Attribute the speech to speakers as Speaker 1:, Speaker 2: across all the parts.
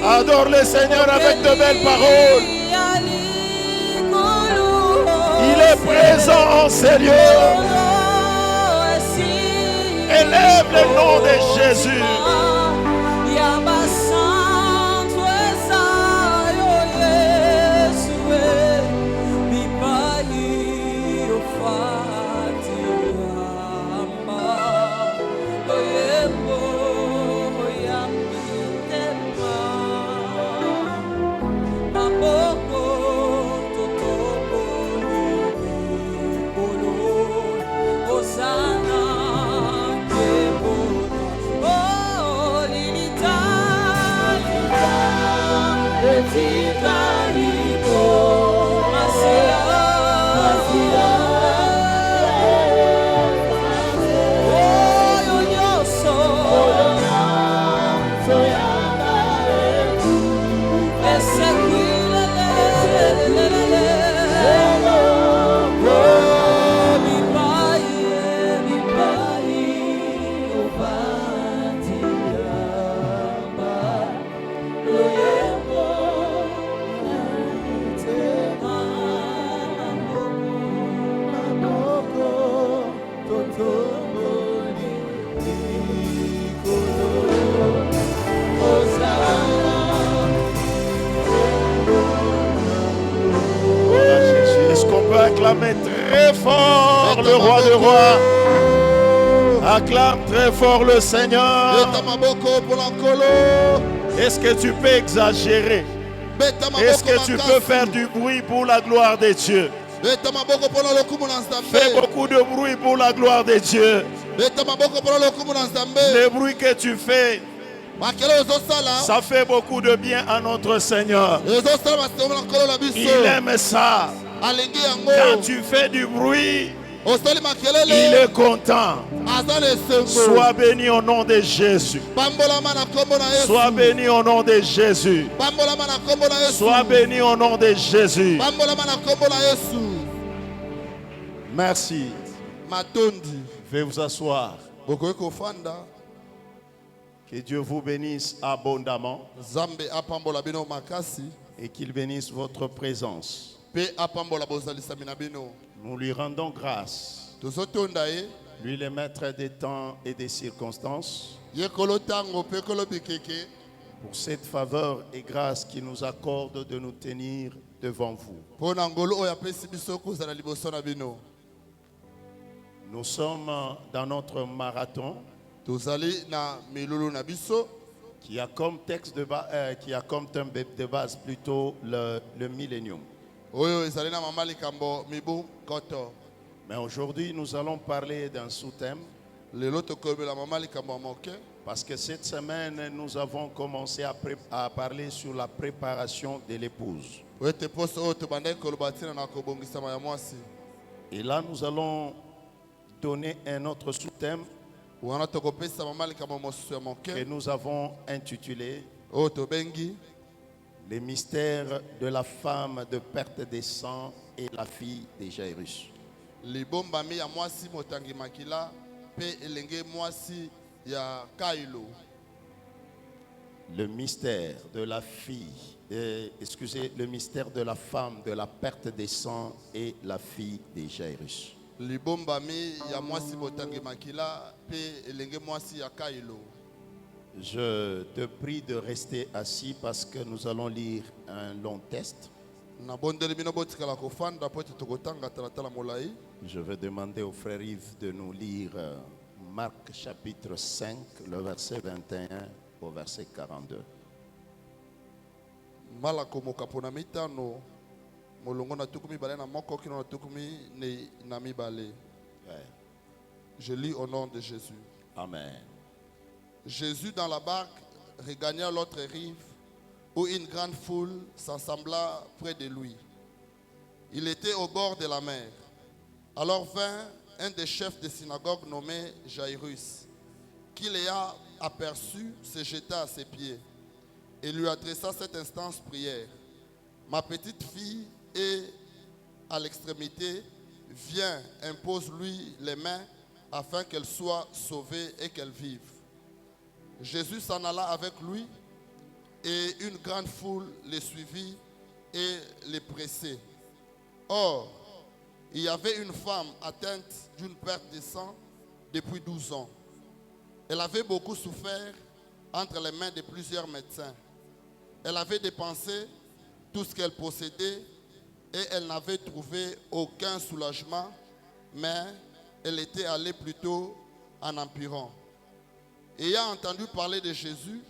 Speaker 1: Adore le Seigneur avec de belles paroles. Il est présent en ces lieux. Élève le nom de Jésus. Acclamez très fort le roi des rois. Acclame très fort le Seigneur. Est-ce que tu peux exagérer? Est-ce que tu peux faire du bruit pour la gloire de Dieu? Fais beaucoup de bruit pour la gloire de Dieu. Le bruit que tu fais, ça fait beaucoup de bien à notre Seigneur. Il aime ça. Quand tu fais du bruit, il est content. Sois béni au nom de Jésus. Sois béni au nom de Jésus. Sois béni au nom de Jésus. Merci. Veuillez vous asseoir. Que Dieu vous bénisse abondamment et qu'il bénisse votre présence. Nous lui rendons grâce. Lui, le maître des temps et des circonstances, pour cette faveur et grâce qu'il nous accorde de nous tenir devant vous. Nous sommes dans notre marathon qui a comme texte de qui a comme thème de base plutôt le millénium. Mais aujourd'hui, nous allons parler d'un sous-thème. Parce que cette semaine, nous avons commencé à parler sur la préparation de l'épouse. Et là, nous allons donner un autre sous-thème que nous avons intitulé les mystères de la femme de perte des sangs et la fille de Jairus. Le mystère de la fille, le mystère de la femme de la perte des sangs et la fille de Jairus. Je te prie de rester assis parce que nous allons lire un long texte. Je vais demander au frère Yves de nous lire Marc chapitre 5, le verset 21 au verset 42.
Speaker 2: Je lis au nom de Jésus.
Speaker 1: Amen.
Speaker 2: Jésus dans la barque regagna l'autre rive où une grande foule s'assembla près de lui. Il était au bord de la mer. Alors vint un des chefs de synagogue nommé Jairus, qui l'ayant aperçu, se jeta à ses pieds et lui adressa cette instance prière. Ma petite fille est à l'extrémité, viens, impose-lui les mains afin qu'elle soit sauvée et qu'elle vive. Jésus s'en alla avec lui. et une grande foule les suivit et les pressait. Or, il y avait une femme atteinte d'une perte de sang depuis 12 ans. Elle avait beaucoup souffert entre les mains de plusieurs médecins. Elle avait dépensé tout ce qu'elle possédait et elle n'avait trouvé aucun soulagement, mais elle était allée plutôt en empirant. Ayant entendu parler de Jésus,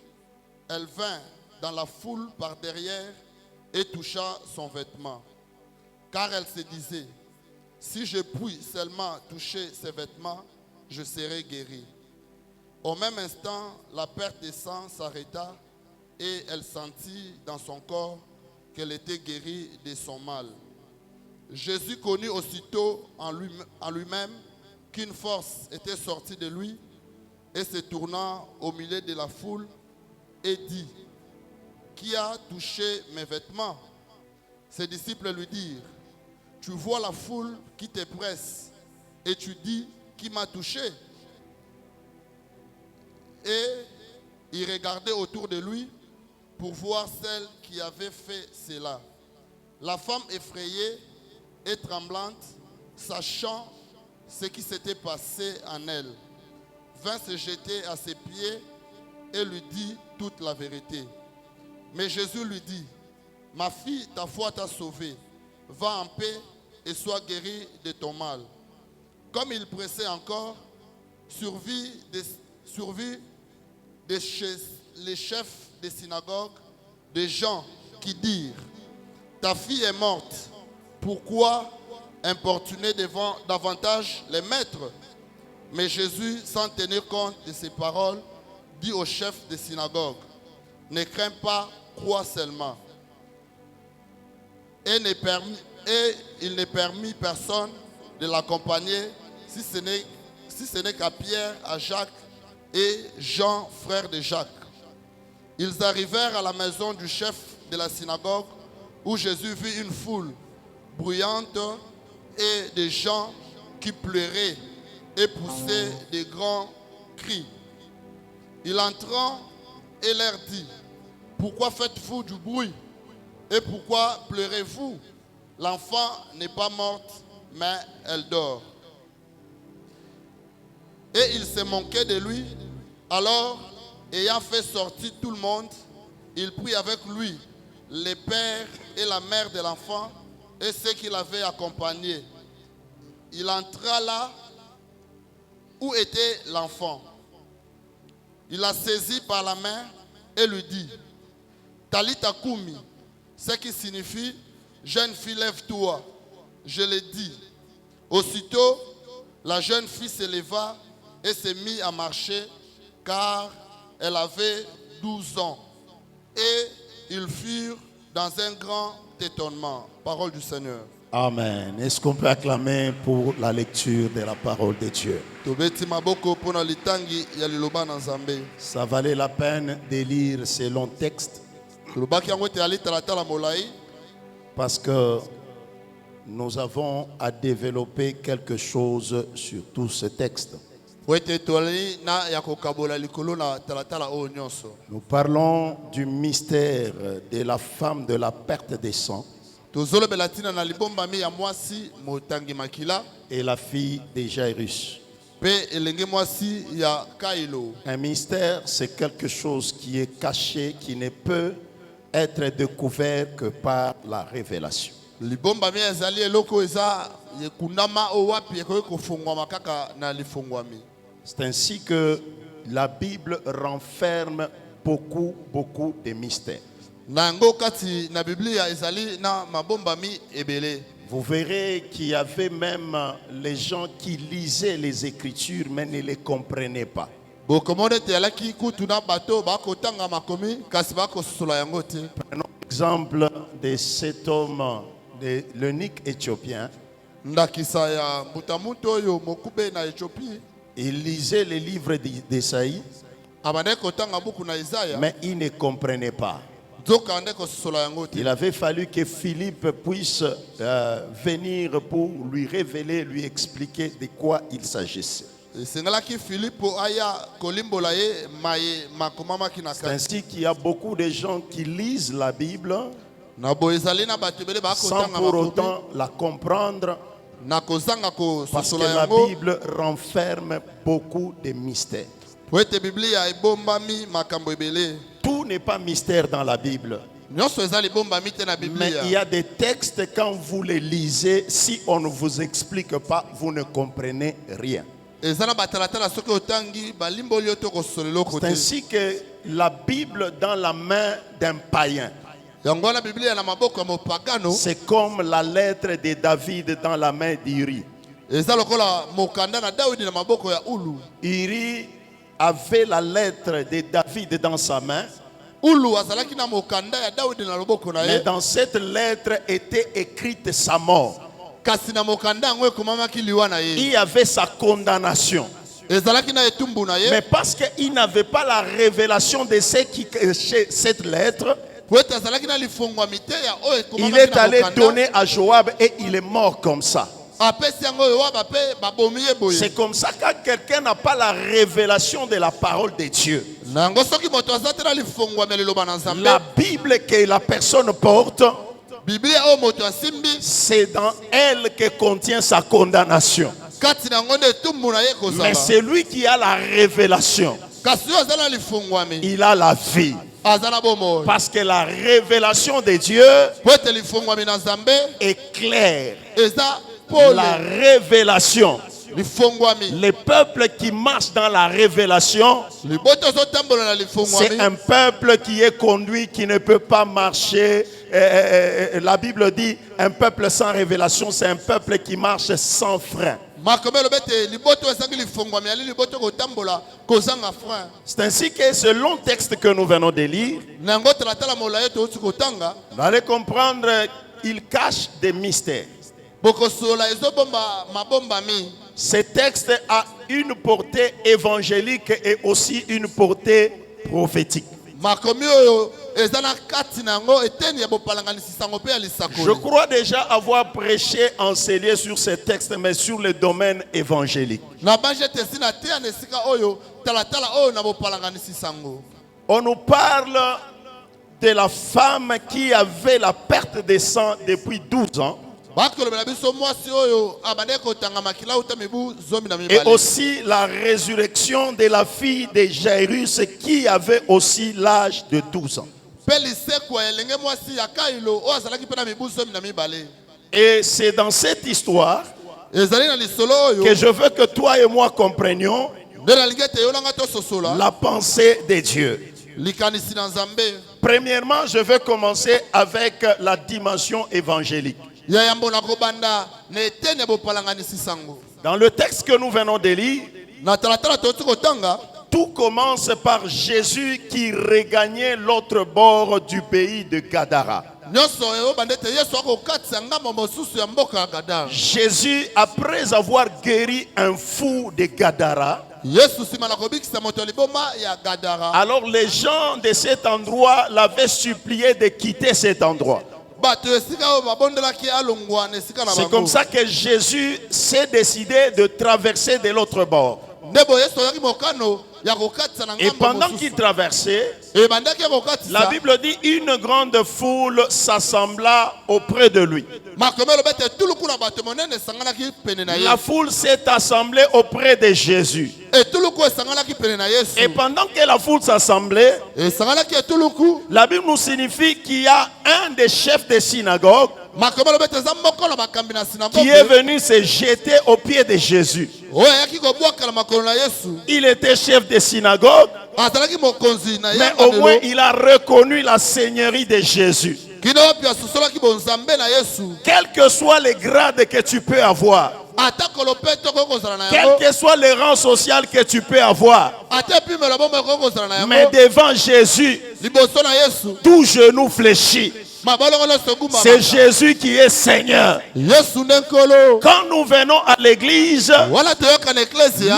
Speaker 2: elle vint dans la foule par derrière et toucha son vêtement. Car elle se disait, si je puis seulement toucher ses vêtements, je serai guérie. Au même instant, la perte de sang s'arrêta et elle sentit dans son corps qu'elle était guérie de son mal. Jésus connut aussitôt en lui-même qu'une force était sortie de lui et se tournant au milieu de la foule et dit, qui a touché mes vêtements? Ses disciples lui dirent, tu vois la foule qui te presse et tu dis, qui m'a touché? Et il regardait autour de lui pour voir celle qui avait fait cela. La femme effrayée et tremblante, sachant ce qui s'était passé en elle, vint se jeter à ses pieds et lui dit toute la vérité. Mais Jésus lui dit, ma fille, ta foi t'a sauvée. Va en paix et sois guérie de ton mal. Comme il pressait encore, survit de chez les chefs des synagogues des gens qui dirent, ta fille est morte, pourquoi importuner davantage les maîtres? Mais Jésus, sans tenir compte de ces paroles, dit aux chefs des synagogues, ne crains pas, crois seulement. Et il ne permit personne de l'accompagner, si ce n'est qu'à Pierre, à Jacques et Jean, frère de Jacques. Ils arrivèrent à la maison du chef de la synagogue, où Jésus vit une foule bruyante et des gens qui pleuraient et poussaient de grands cris. Il entra et leur dit, pourquoi faites-vous du bruit et pourquoi pleurez-vous? L'enfant n'est pas morte, mais elle dort. Et il se moquait de lui. Alors, ayant fait sortir tout le monde, il prit avec lui les pères et la mère de l'enfant et ceux qui l'avaient accompagné. Il entra là où était l'enfant. Il la saisit par la main et lui dit, Talita Kumi, ce qui signifie, jeune fille, lève-toi. Je l'ai dit. Aussitôt, la jeune fille se leva et se mit à marcher, car elle avait 12 ans. Et ils furent dans un grand étonnement. Parole du Seigneur.
Speaker 1: Amen. Est-ce qu'on peut acclamer pour la lecture de la parole de Dieu? Ça valait la peine de lire ces longs textes parce que nous avons à développer quelque chose sur tous ces textes. Nous parlons du mystère de la femme de la perte des sangs et la fille de Jairus. Un mystère, c'est quelque chose qui est caché, qui ne peut être découvert que par la révélation. C'est ainsi que la Bible renferme beaucoup de mystères. Vous verrez qu'il y avait même les gens qui lisaient les Écritures mais ne les comprenaient pas. Prenons l'exemple de cet homme, de l'eunuque éthiopien. Il lisait les livres d'Ésaïe, mais il ne comprenait pas. Il avait fallu que Philippe puisse venir pour lui révéler, lui expliquer de quoi il s'agissait. C'est ainsi qu'il y a beaucoup de gens qui lisent la Bible sans pour autant la comprendre, parce que la Bible renferme beaucoup de mystères. Tout n'est pas mystère dans la Bible. Mais il y a des textes, quand vous les lisez, si on ne vous explique pas, vous ne comprenez rien. C'est ainsi que la Bible dans la main d'un païen, c'est comme la lettre de David dans la main d'Uri. Uri avait la lettre de David dans sa main. Mais dans cette lettre était écrite sa mort. Il y avait sa condamnation. Mais parce qu'il n'avait pas la révélation de ce qui cachait cette lettre, il est allé donner à Joab et il est mort comme ça. C'est comme ça que quand quelqu'un n'a pas la révélation de la parole de Dieu, la Bible que la personne porte, c'est dans elle que contient sa condamnation. Mais celui qui a la révélation, il a la vie. Parce que la révélation de Dieu est claire. La révélation. Les peuples qui marchent dans la révélation, c'est un peuple qui est conduit, qui ne peut pas marcher. La Bible dit, un peuple sans révélation, c'est un peuple qui marche sans frein. C'est ainsi que ce long texte que nous venons de lire, vous allez comprendre, il cache des mystères. Ce texte a une portée évangélique et aussi une portée prophétique. Je crois déjà avoir prêché, enseigné sur ce texte, mais sur le domaine évangélique. On nous parle de la femme qui avait la perte de sang depuis 12 ans. Et aussi la résurrection de la fille de Jairus qui avait aussi l'âge de 12 ans. Et c'est dans cette histoire que je veux que toi et moi comprenions la pensée de Dieu. Premièrement, je vais commencer avec la dimension évangélique. Dans le texte que nous venons de lire, tout commence par Jésus qui regagnait l'autre bord du pays de Gadara. Jésus, après avoir guéri un fou de Gadara, alors les gens de cet endroit l'avaient supplié de quitter cet endroit. C'est comme ça que Jésus s'est décidé de traverser de l'autre bord. Et pendant qu'il traversait, la Bible dit une grande foule s'assembla auprès de lui. La foule s'est assemblée auprès de Jésus. Et pendant que la foule s'assemblait, la Bible nous signifie qu'il y a un des chefs de synagogue qui est venu se jeter aux pieds de Jésus. Il était chef de synagogue, mais au moins il a reconnu la seigneurie de Jésus. Quel que soit le grade que tu peux avoir, quel que soit le rang social que tu peux avoir, mais devant Jésus, tout genou fléchit. C'est Jésus qui est Seigneur. Quand nous venons à l'église,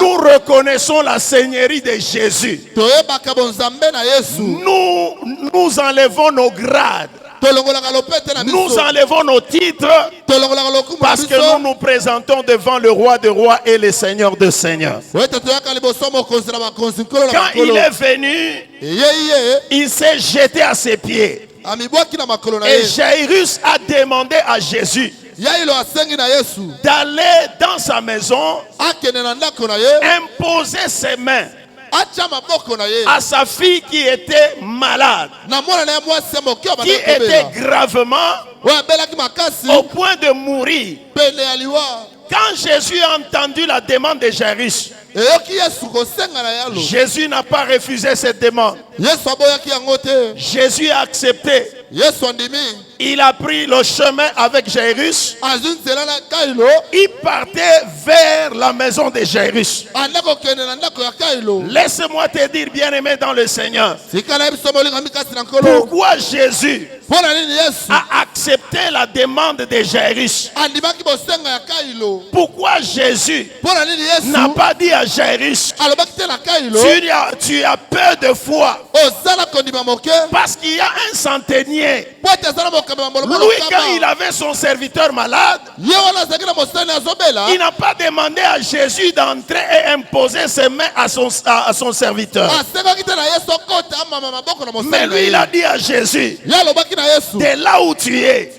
Speaker 1: nous reconnaissons la seigneurie de Jésus. Nous enlevons nos grades. Nous enlevons nos titres parce que nous nous présentons devant le roi des rois et le seigneur des seigneurs. Quand il est venu, il s'est jeté à ses pieds. Et Jairus a demandé à Jésus d'aller dans sa maison, imposer ses mains à sa fille qui était malade, qui était gravement au point de mourir. Quand Jésus a entendu la demande de Jairus, Jésus n'a pas refusé cette demande. Jésus a accepté. Il a pris le chemin avec Jairus. Il partait vers la maison de Jairus. Laisse-moi te dire, bien-aimé dans le Seigneur, pourquoi Jésus a accepté la demande de Jairus? Pourquoi Jésus n'a pas dit à Jairus, tu as peu de foi? Parce qu'il y a un centenier. Lui, quand il avait son serviteur malade, il n'a pas demandé à Jésus d'entrer et imposer ses mains à son serviteur. Mais lui, il a dit à Jésus, de là où tu es,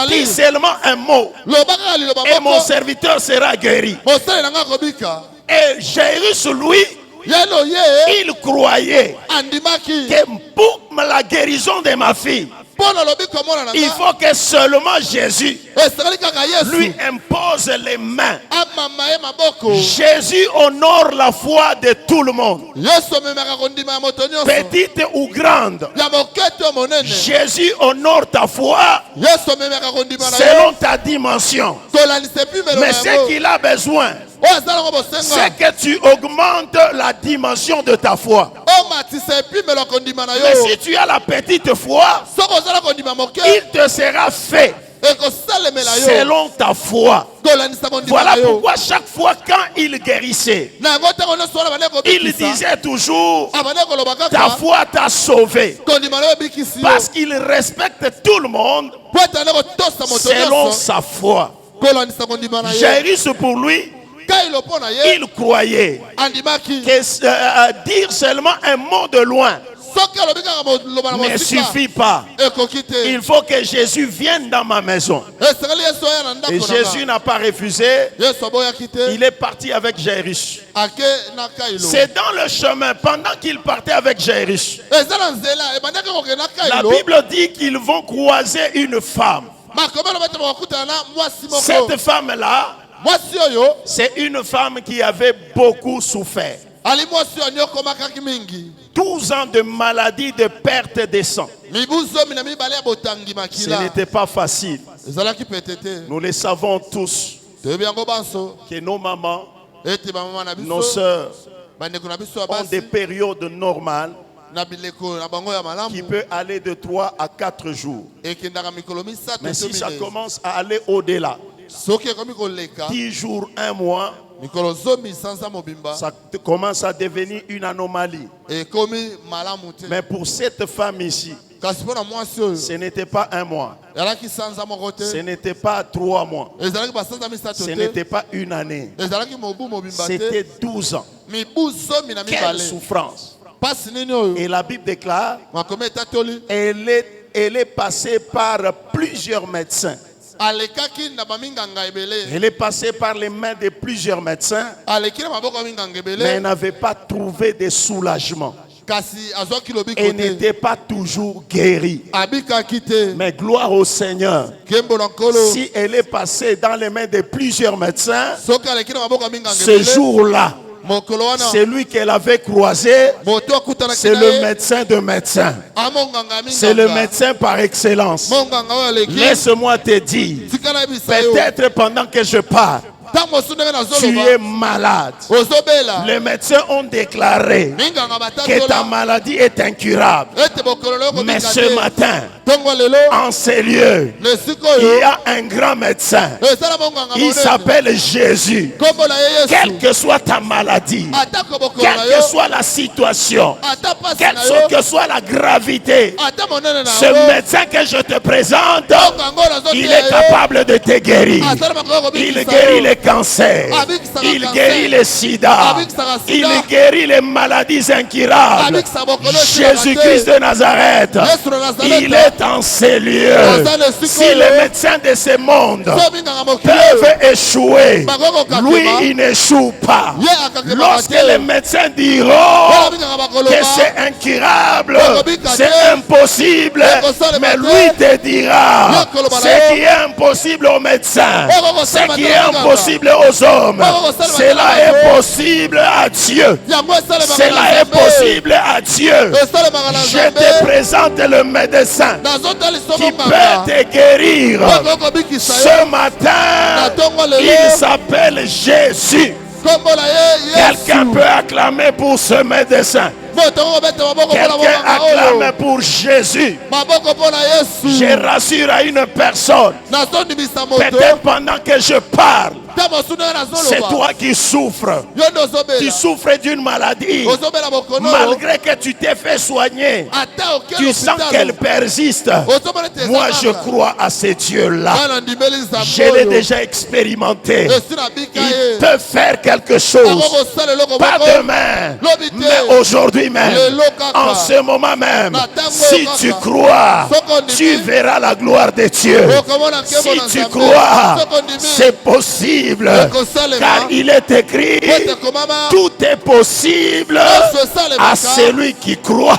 Speaker 1: dis seulement un mot et mon serviteur sera guéri. Et Jairus, lui, il croyait que pour la guérison de ma fille, il faut que seulement Jésus lui impose les mains. Jésus honore la foi de tout le monde, petite ou grande. Jésus honore ta foi selon ta dimension. Mais ce qu'il a besoin, c'est que tu augmentes la dimension de ta foi. Mais si tu as la petite foi, il te sera fait selon ta foi. Voilà pourquoi chaque fois quand il guérissait, il disait toujours, ta foi t'a sauvé. Parce qu'il respecte tout le monde selon sa foi. Jairus, pour lui, il croyait que dire seulement un mot de loin ne suffit pas. Il faut que Jésus vienne dans ma maison. Et Jésus n'a pas refusé. Il est parti avec Jairus. C'est dans le chemin, pendant qu'il partait avec Jairus, la Bible dit qu'ils vont croiser une femme. Cette femme-là, c'est une femme qui avait beaucoup souffert. 12 ans de maladie, de perte de sang. Ce n'était pas facile. Nous le savons tous que nos mamans, nos sœurs ont des périodes normales qui peut aller de 3 à 4 jours. Mais si ça commence à aller au-delà, 10 jours, 1 mois, ça commence à devenir une anomalie. Mais pour cette femme ici, ce n'était pas 1 mois, ce n'était pas 3 mois, ce n'était pas 1 année, c'était 12 ans. Quelle souffrance! Et la Bible déclare, elle est passée par plusieurs médecins. Elle est passée par les mains de plusieurs médecins, mais elle n'avait pas trouvé de soulagement. Elle n'était pas toujours guérie. Mais gloire au Seigneur. Si elle est passée dans les mains de plusieurs médecins, ce jour-là, celui qu'elle avait croisé, c'est le médecin de médecins. C'est le médecin par excellence. Laisse-moi te dire, peut-être pendant que je parle, tu es malade. Les médecins ont déclaré que ta maladie est incurable. Mais ce matin, En ces lieux, il y a un grand médecin. Il s'appelle Jésus. Quelle que soit ta maladie, quelle que soit la situation, quelle que soit la gravité, ce médecin que je te présente, il est capable de te guérir. Il guérit les cancers, il guérit les sida, il guérit les maladies incurables. Jésus-Christ de Nazareth, il est en ces lieux. Si les médecins de ce monde peuvent échouer, lui il n'échoue pas. Lorsque les médecins diront que c'est incurable, c'est impossible, mais lui te dira ce qui est impossible aux médecins, ce qui est impossible aux hommes, cela est possible à Dieu. Cela est possible à Dieu. Je te présente le médecin qui peut te guérir. Ce matin, il s'appelle Jésus. Quelqu'un peut acclamer pour ce médecin. Quelqu'un acclame pour Jésus. Je rassure à une personne, peut-être pendant que je parle, c'est toi qui souffres. Tu souffres d'une maladie. Malgré que tu t'es fait soigner, tu sens qu'elle persiste. Moi, je crois à ce Dieu-là. Je l'ai déjà expérimenté. Il peut faire quelque chose. Pas demain, mais aujourd'hui même. En ce moment même. Si tu crois, tu verras la gloire de Dieu. Si tu crois, c'est possible. Car il est écrit, tout est possible à celui qui croit.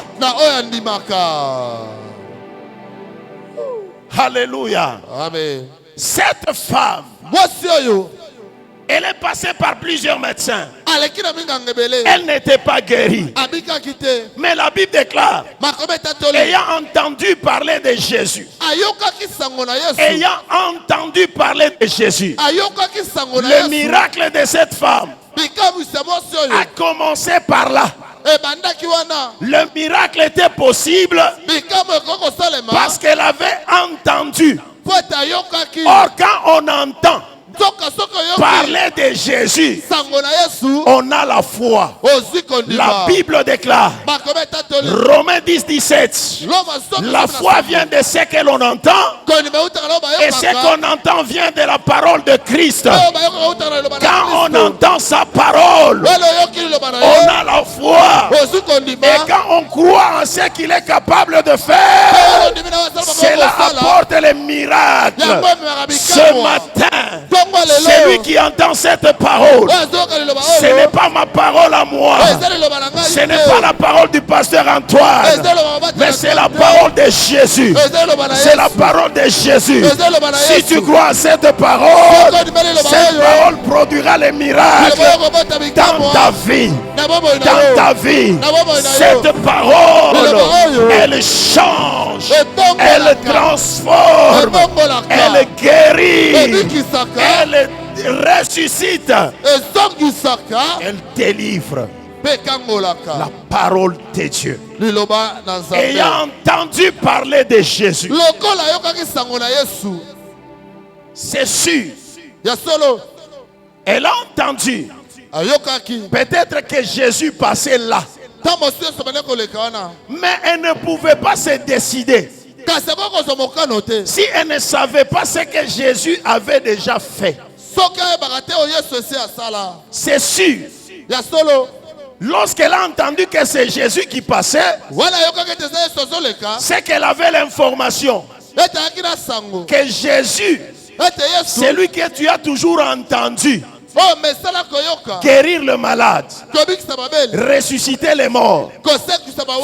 Speaker 1: Alléluia. Cette femme, elle est passée par plusieurs médecins. Elle n'était pas guérie. Mais la Bible déclare, ayant entendu parler de Jésus, ayant entendu parler de Jésus, le miracle de cette femme a commencé par là. Le miracle était possible parce qu'elle avait entendu. Or, quand on entend parler de Jésus, on a la foi. La Bible déclare, Romains 10, 17, la foi vient de ce que l'on entend, et ce qu'on entend vient de la parole de Christ. Quand on entend sa parole, on a la foi. Et quand on croit en ce qu'il est capable de faire, cela apporte les miracles. Ce matin, celui qui entend cette parole, ce n'est pas ma parole à moi, ce n'est pas la parole du pasteur Antoine, mais c'est la parole de Jésus. C'est la parole de Jésus. Si tu crois à cette parole produira les miracles dans ta vie. Dans ta vie, cette parole, elle change, elle transforme, elle guérit, elle ressuscite, elle délivre. La parole de Dieu. Ayant entendu parler de Jésus, c'est sûr, elle a entendu. Peut-être que Jésus passait là, mais elle ne pouvait pas se décider. Si elle ne savait pas ce que Jésus avait déjà fait, c'est sûr, lorsqu'elle a entendu que c'est Jésus qui passait, c'est qu'elle avait l'information que Jésus, c'est lui que tu as toujours entendu guérir le malade, ressusciter les morts,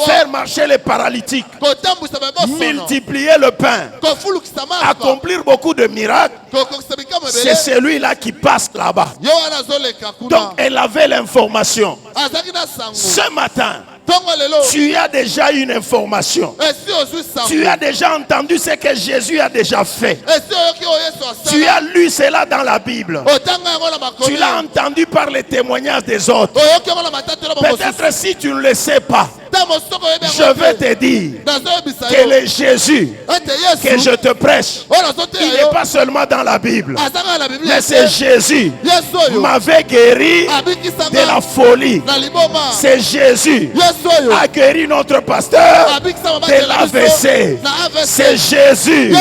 Speaker 1: faire marcher les paralytiques, multiplier le pain, accomplir beaucoup de miracles. C'est celui-là qui passe là-bas. Donc elle avait l'information. Ce matin, tu as déjà une information. Tu as déjà entendu ce que Jésus a déjà fait. Tu as lu cela dans la Bible. Tu l'as entendu par les témoignages des autres. Peut-être si tu ne le sais pas, Je vais te dire que le Jésus que je te prêche, il n'est pas seulement dans la Bible, mais c'est Jésus m'avait guéri de la folie. C'est Jésus a guéri notre pasteur de l'AVC. C'est Jésus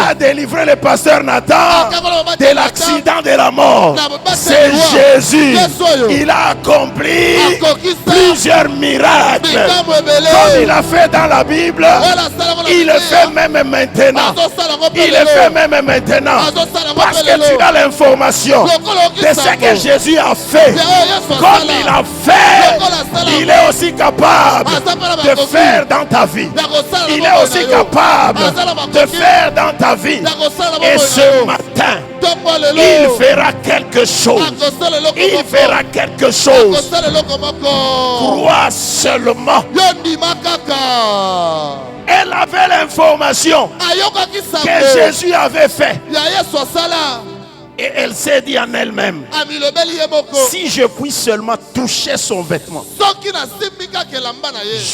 Speaker 1: a délivré le pasteur Nathan de l'accident de la mort. C'est Jésus. Il a accompli plusieurs miracles. Comme il a fait dans la Bible, il le fait même maintenant. Il le fait même maintenant. Parce que tu as l'information de ce que Jésus a fait. Comme il a fait, il est aussi capable de faire dans ta vie. Il est aussi capable de faire dans ta vie. Et ce matin, il fera quelque chose. Il fera quelque chose. Crois seulement. Elle avait l'information que Jésus avait fait. Et elle s'est dit en elle-même, si je puis seulement toucher son vêtement,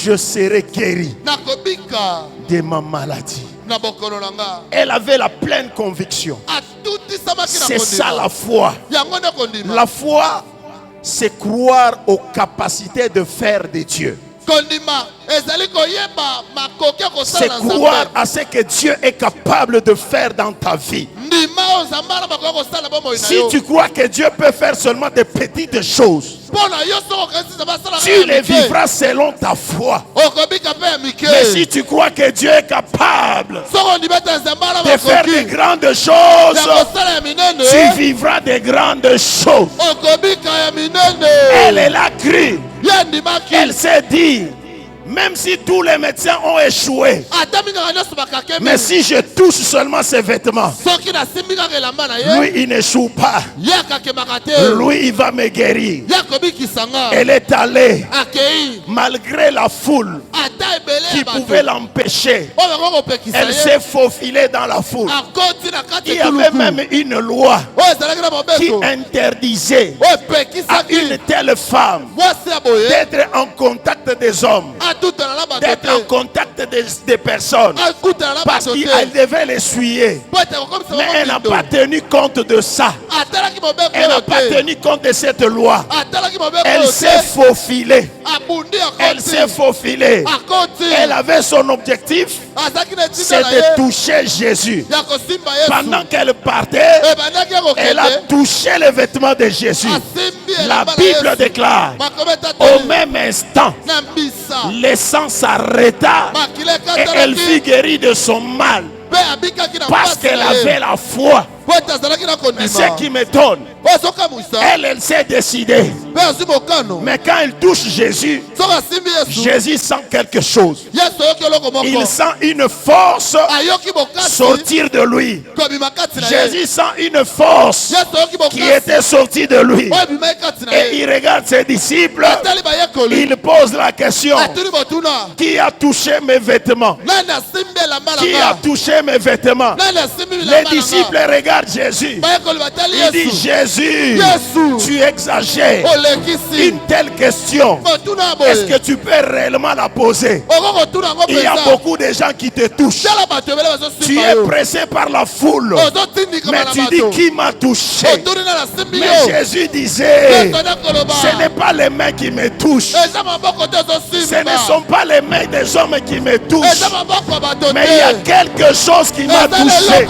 Speaker 1: je serai guéri de ma maladie. Elle avait la pleine conviction. C'est ça la foi. La foi, c'est croire aux capacités de faire de Dieu. C'est croire à ce que Dieu est capable de faire dans ta vie. Si tu crois que Dieu peut faire seulement des petites choses, tu les vivras selon ta foi. Mais si tu crois que Dieu est capable de faire de grandes choses, tu vivras de grandes choses. Elle l'a cru. Elle s'est dit, même si tous les médecins ont échoué, mais si je touche seulement ses vêtements, lui il n'échoue pas. Lui il va me guérir. Elle est allée malgré la foule qui pouvait l'empêcher. Elle s'est faufilée dans la foule. Il y avait même une loi qui interdisait à une telle femme d'être en contact des hommes, d'être en contact des personnes, parce qu'elle devait l'essuyer. Mais elle n'a pas tenu compte de ça. Elle n'a pas tenu compte de cette loi. Elle s'est faufilée. Elle s'est faufilée. Elle avait son objectif, c'est de toucher Jésus. Pendant qu'elle partait, elle a touché les vêtements de Jésus. La Bible déclare, au même instant, le sang s'arrêta et elle fut guérie de son mal. Parce qu'elle avait la foi. Mais ce qui m'étonne, elle s'est décidée. Mais quand elle touche Jésus, Jésus sent quelque chose. Il sent une force sortir de lui. Jésus sent une force qui était sortie de lui. Et il regarde ses disciples. Il pose la question, qui a touché mes vêtements? Qui a touché mes vêtements? Les disciples regardent Jésus. Il dit, Jésus, tu exagères. Une telle question, est-ce que tu peux réellement la poser? Il y a beaucoup de gens qui te touchent. Tu es pressé par la foule, mais tu dis, qui m'a touché? Mais Jésus disait, ce n'est pas les mains qui me touchent, ce ne sont pas les mains des hommes qui me touchent, mais il y a quelque chose qui m'a touché.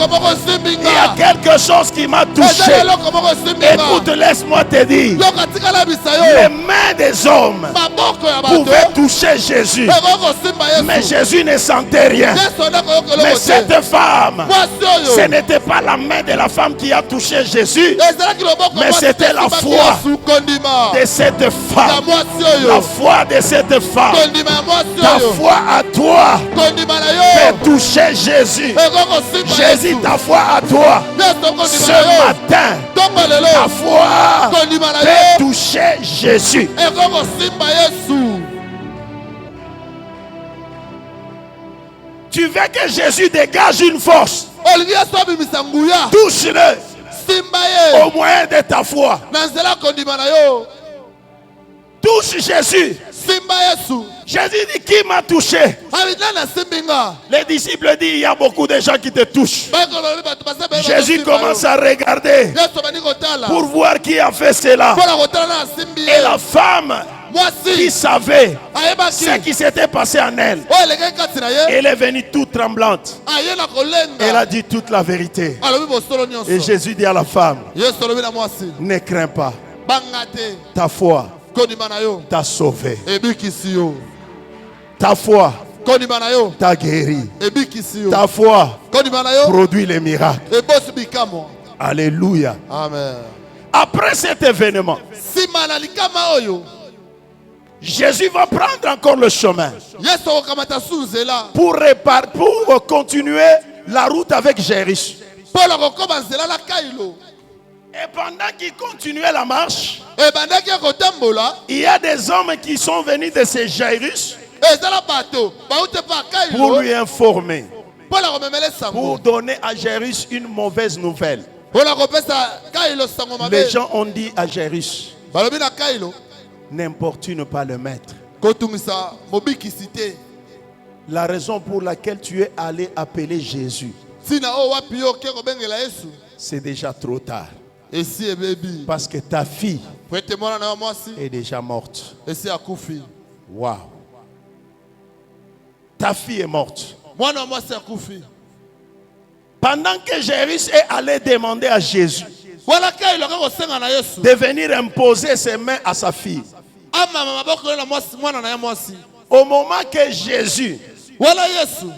Speaker 1: Il y a quelque chose qui m'a touché. Écoute, laisse-moi te dire, les mains des hommes pouvaient toucher Jésus, mais Jésus ne sentait rien. Mais cette femme, ce n'était pas la main de la femme qui a touché Jésus, mais c'était la foi de cette femme. La foi de cette femme. Ta foi à toi peut toucher Jésus. Jésus, ta foi à toi. Ce matin, ta foi peut toucher Jésus. Tu veux que Jésus dégage une force? Touche-le au moyen de ta foi. Touche Jésus Jésus dit, qui m'a touché? Les disciples disent, il y a beaucoup de gens qui te touchent. Jésus commence à regarder pour voir qui a fait cela. Et la femme qui savait ce qui s'était passé en elle, elle est venue toute tremblante. Elle a dit toute la vérité. Et Jésus dit à la femme, ne crains pas, ta foi t'a sauvé. Ta foi t'a guéri. Ta foi produit les miracles. Alléluia.
Speaker 2: Amen.
Speaker 1: Après cet événement, Jésus va prendre encore le chemin pour continuer la route avec Jairus. Et pendant qu'il continuait la marche, il y a des hommes qui sont venus de ces Jairus pour lui informer, pour donner à Jairus une mauvaise nouvelle. Les gens ont dit à Jairus, n'importune pas le maître. La raison pour laquelle tu es allé appeler Jésus, c'est déjà trop tard. Parce que ta fille est déjà morte. Wow. Ta fille est morte. Pendant que Jairus est allé demander à Jésus de venir imposer ses mains à sa fille, au moment que Jésus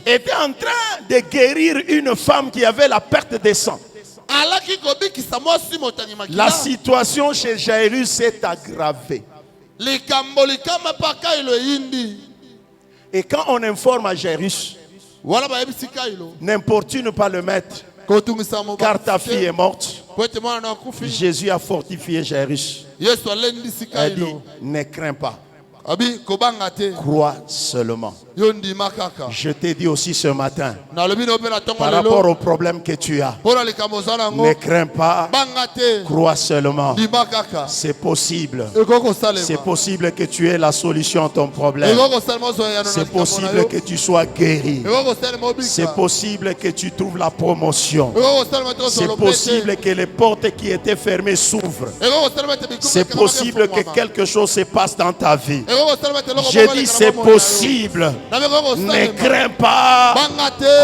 Speaker 1: était en train de guérir une femme qui avait la perte de sang, la situation chez Jairus s'est aggravée. Et quand on informe à Jairus, n'importune pas le maître, car ta fille est morte, Jésus a fortifié Jairus. Elle dit, ne crains pas, crois seulement. Je t'ai dit aussi ce matin, par rapport au problème que tu as, ne crains pas, crois seulement. C'est possible. C'est possible que tu aies la solution à ton problème. C'est possible que tu sois guéri. C'est possible que tu trouves la promotion. C'est possible que les portes qui étaient fermées s'ouvrent. C'est possible que quelque chose se passe dans ta vie. J'ai dit c'est possible. Ne crains pas,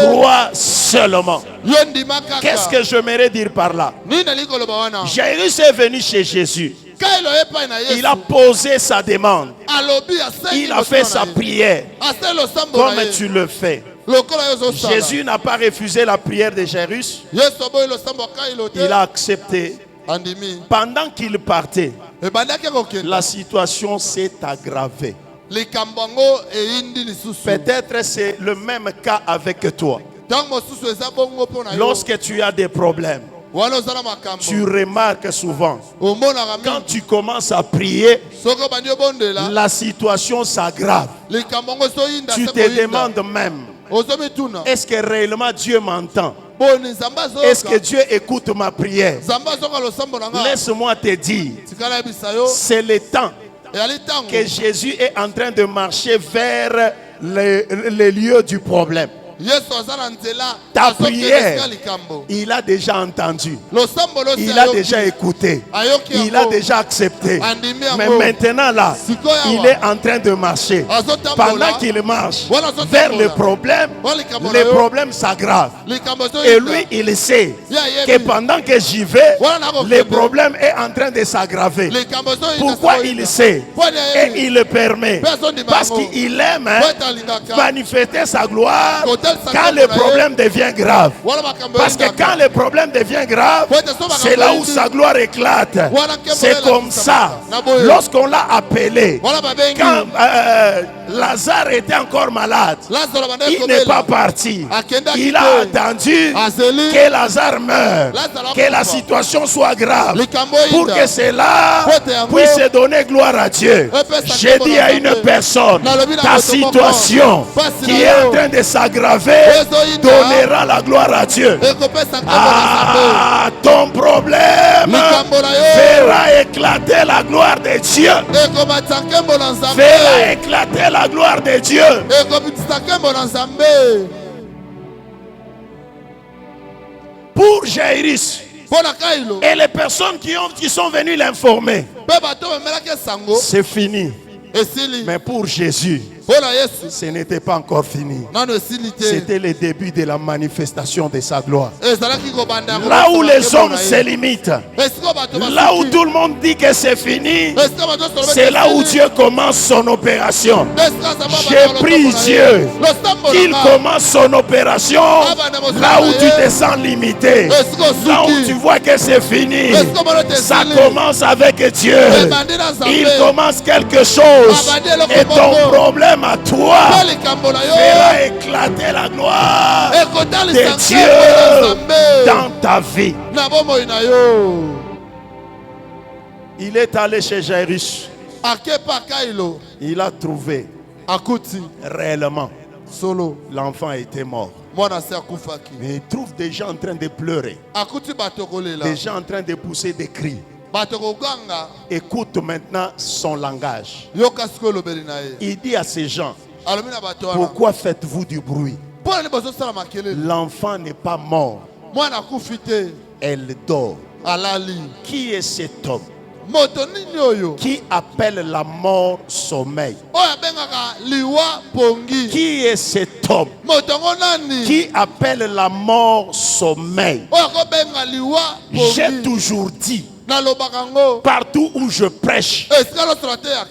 Speaker 1: crois seulement. Qu'est-ce que j'aimerais dire par là? Jairus est venu chez Jésus. Il a posé sa demande. Il a fait sa prière comme tu le fais. Jésus n'a pas refusé la prière de Jairus. Il a accepté. Pendant qu'il partait, la situation s'est aggravée. Peut-être c'est le même cas avec toi. Lorsque tu as des problèmes, tu remarques souvent, quand tu commences à prier, la situation s'aggrave. Tu te demandes même, est-ce que réellement Dieu m'entend? Est-ce que Dieu écoute ma prière? Laisse-moi te dire, c'est le temps que Jésus est en train de marcher vers les lieux du problème. Ta prière, il a déjà entendu. Il a déjà écouté. Il a déjà accepté. Mais maintenant là, il est en train de marcher. Pendant qu'il marche vers le problème s'aggrave. Et lui, il sait que pendant que j'y vais, le problème est en train de s'aggraver. Pourquoi il sait? Et il le permet. Parce qu'il aime manifester sa gloire quand le problème devient grave. Parce que quand le problème devient grave, c'est là où sa gloire éclate. C'est comme ça. Lorsqu'on l'a appelé, quand Lazare était encore malade. Il n'est pas parti. Il a attendu que Lazare meure, que la situation soit grave, pour que cela puisse donner gloire à Dieu. J'ai dit à une personne, ta situation qui est en train de s'aggraver donnera la gloire à Dieu. Ah, ton problème fera éclater la gloire de Dieu. Fera éclater la gloire de Dieu. Pour Jairus et les personnes qui sont venues l'informer, c'est fini. Mais pour Jésus, ce n'était pas encore fini. C'était le début de la manifestation de sa gloire. Là où les hommes se limitent, là où tout le monde dit que c'est fini, c'est là où Dieu commence son opération. J'ai pris Dieu qu'il commence son opération là où tu te sens limité, là où tu vois que c'est fini. Ça commence avec Dieu. Il commence quelque chose et ton problème à toi fera éclater la gloire de Dieu dans ta vie. Il est allé chez Jairus. Il a trouvé réellement l'enfant était mort. Mais il trouve des gens en train de pleurer, des gens en train de pousser des cris. Écoute maintenant son langage. Il dit à ces gens, pourquoi faites-vous du bruit? L'enfant n'est pas mort, elle dort. Qui est cet homme qui appelle la mort sommeil? Qui est cet homme qui appelle la mort sommeil? J'ai toujours dit, partout où je prêche,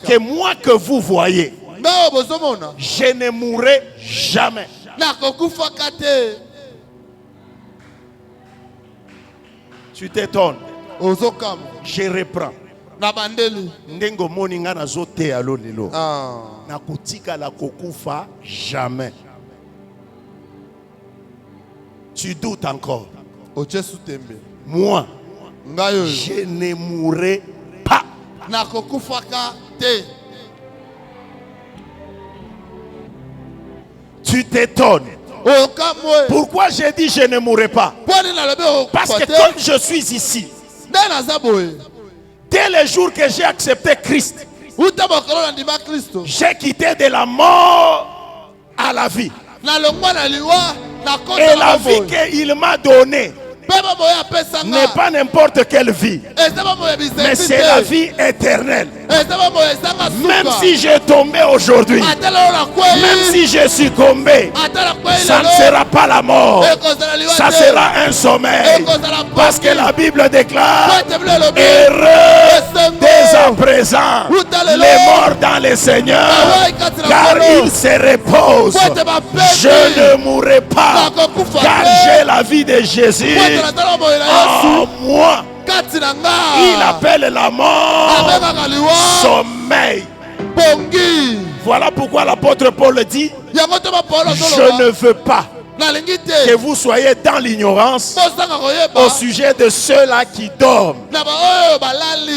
Speaker 1: que moi que vous voyez, je ne mourrai jamais. Tu t'étonnes. Je reprends. Ndengo moninga na zote alo lelo. Na kutika la kokufa jamais. Tu doutes encore. Moi, je ne mourrai pas. Tu t'étonnes. Pourquoi j'ai dit je ne mourrai pas? Parce que comme je suis ici, dès le jour que j'ai accepté Christ, j'ai quitté de la mort à la vie. Et la vie qu'il m'a donnée n'est pas n'importe quelle vie, mais c'est la vie éternelle. Même si j'ai tombé aujourd'hui, même si je suis tombé, ça ne sera pas la mort, ça sera un sommeil. Parce que la Bible déclare, heureux dès à présent les morts dans le Seigneur, car ils se reposent. Je ne mourrai pas, car j'ai la vie de Jésus en moi. Il appelle la mort sommeil. Voilà pourquoi l'apôtre Paul dit, je ne veux pas que vous soyez dans l'ignorance au sujet de ceux-là qui dorment,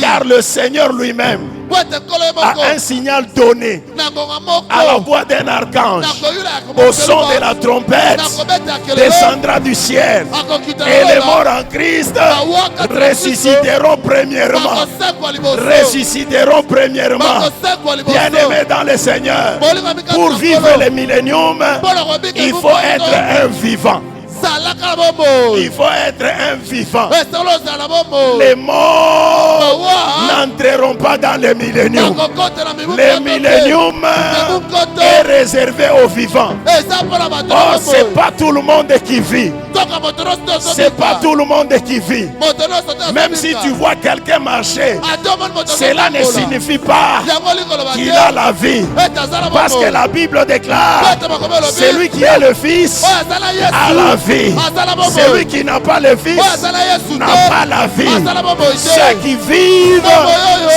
Speaker 1: car le Seigneur lui-même a un signal donné à la voix d'un archange, au son de la trompette descendra du ciel, et les morts en Christ ressusciteront premièrement. Bien-aimés dans le Seigneur, pour vivre le millénium, il faut être un vivant. Il faut être un vivant. Les morts n'entreront pas dans le millénium. Le millénium est réservé aux vivants. Or, ce n'est pas tout le monde qui vit. C'est pas tout le monde qui vit. Même si tu vois quelqu'un marcher, cela ne signifie pas qu'il a la vie. Parce que la Bible déclare, celui qui a le Fils a la vie. Celui qui n'a pas le Fils n'a pas la vie. Ceux qui vivent,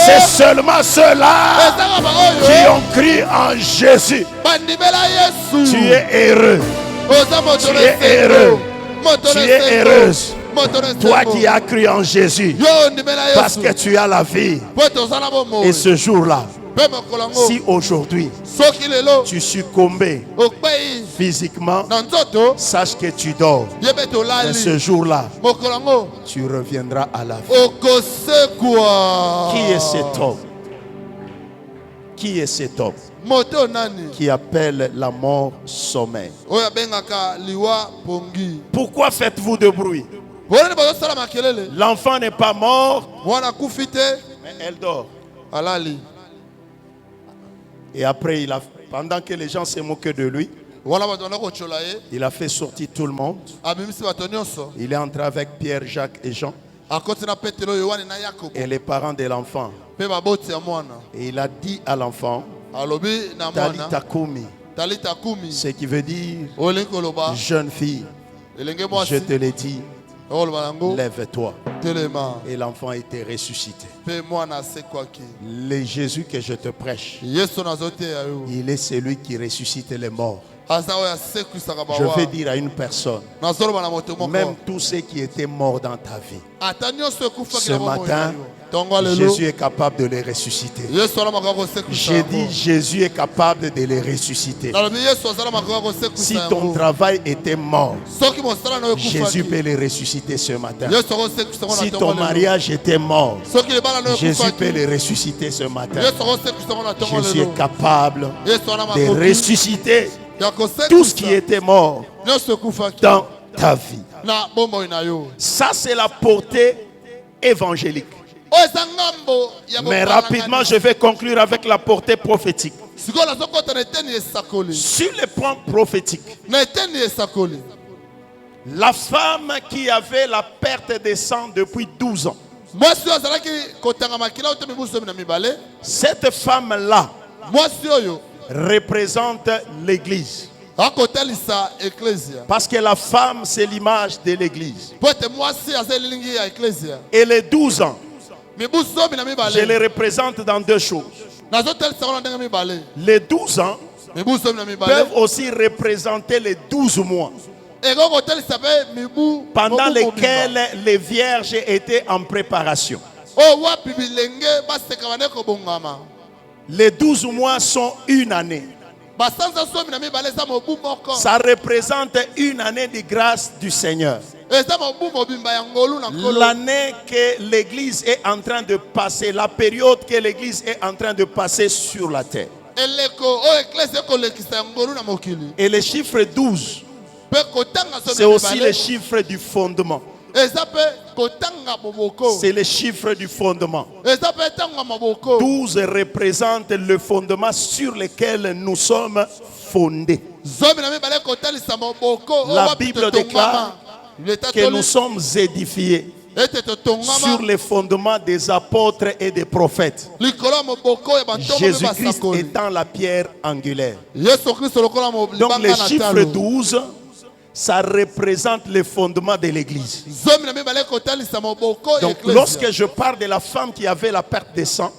Speaker 1: c'est seulement ceux-là qui ont cru en Jésus. Tu es heureux. Tu es heureux. Tu es heureuse. Toi qui as cru en Jésus, parce que tu as la vie. Et ce jour-là, si aujourd'hui tu succombes physiquement, sache que tu dors. Et ce jour-là, tu reviendras à la vie. Qui est cet homme? Qui est cet homme qui appelle la mort sommeil? Pourquoi faites-vous de bruit? L'enfant n'est pas mort, mais elle dort. Et après, pendant que les gens se moquaient de lui, il a fait sortir tout le monde. Il est entré avec Pierre, Jacques et Jean et les parents de l'enfant. Et il a dit à l'enfant, Talita Kumi, ce qui veut dire, jeune fille, je te l'ai dit, lève-toi. Et l'enfant était ressuscité. Le Jésus que je te prêche, il est celui qui ressuscite les morts. Je vais dire à une personne, même tous ceux qui étaient morts dans ta vie, ce matin, Jésus est capable de les ressusciter. J'ai dit, Jésus est capable de les ressusciter. Si ton travail était mort, Jésus peut les ressusciter ce matin. Si ton mariage était mort, Jésus peut les ressusciter ce matin. Jésus est capable de ressusciter tout ce qui était mort dans ta vie. Ça, c'est la portée évangélique. Mais rapidement, je vais conclure avec la portée prophétique. Sur le plan prophétique, la femme qui avait la perte de sang depuis 12 ans, cette femme-là représente l'église. Parce que la femme, c'est l'image de l'église. Et les 12 ans, je les représente dans deux choses. Les 12 ans peuvent aussi représenter les 12 mois pendant lesquels les vierges étaient en préparation. Les 12 mois sont une année. Ça représente une année de grâce du Seigneur. L'année que l'Église est en train de passer, la période que l'Église est en train de passer sur la terre. Et le chiffre 12, c'est aussi le chiffre du fondement. C'est le chiffre du fondement. 12 représente le fondement sur lequel nous sommes fondés. La Bible déclare que nous sommes édifiés sur les fondements des apôtres et des prophètes. Jésus-Christ étant la pierre angulaire. Donc le chiffre 12, ça représente le fondement de l'église. Donc lorsque je parle de la femme qui avait la perte de sang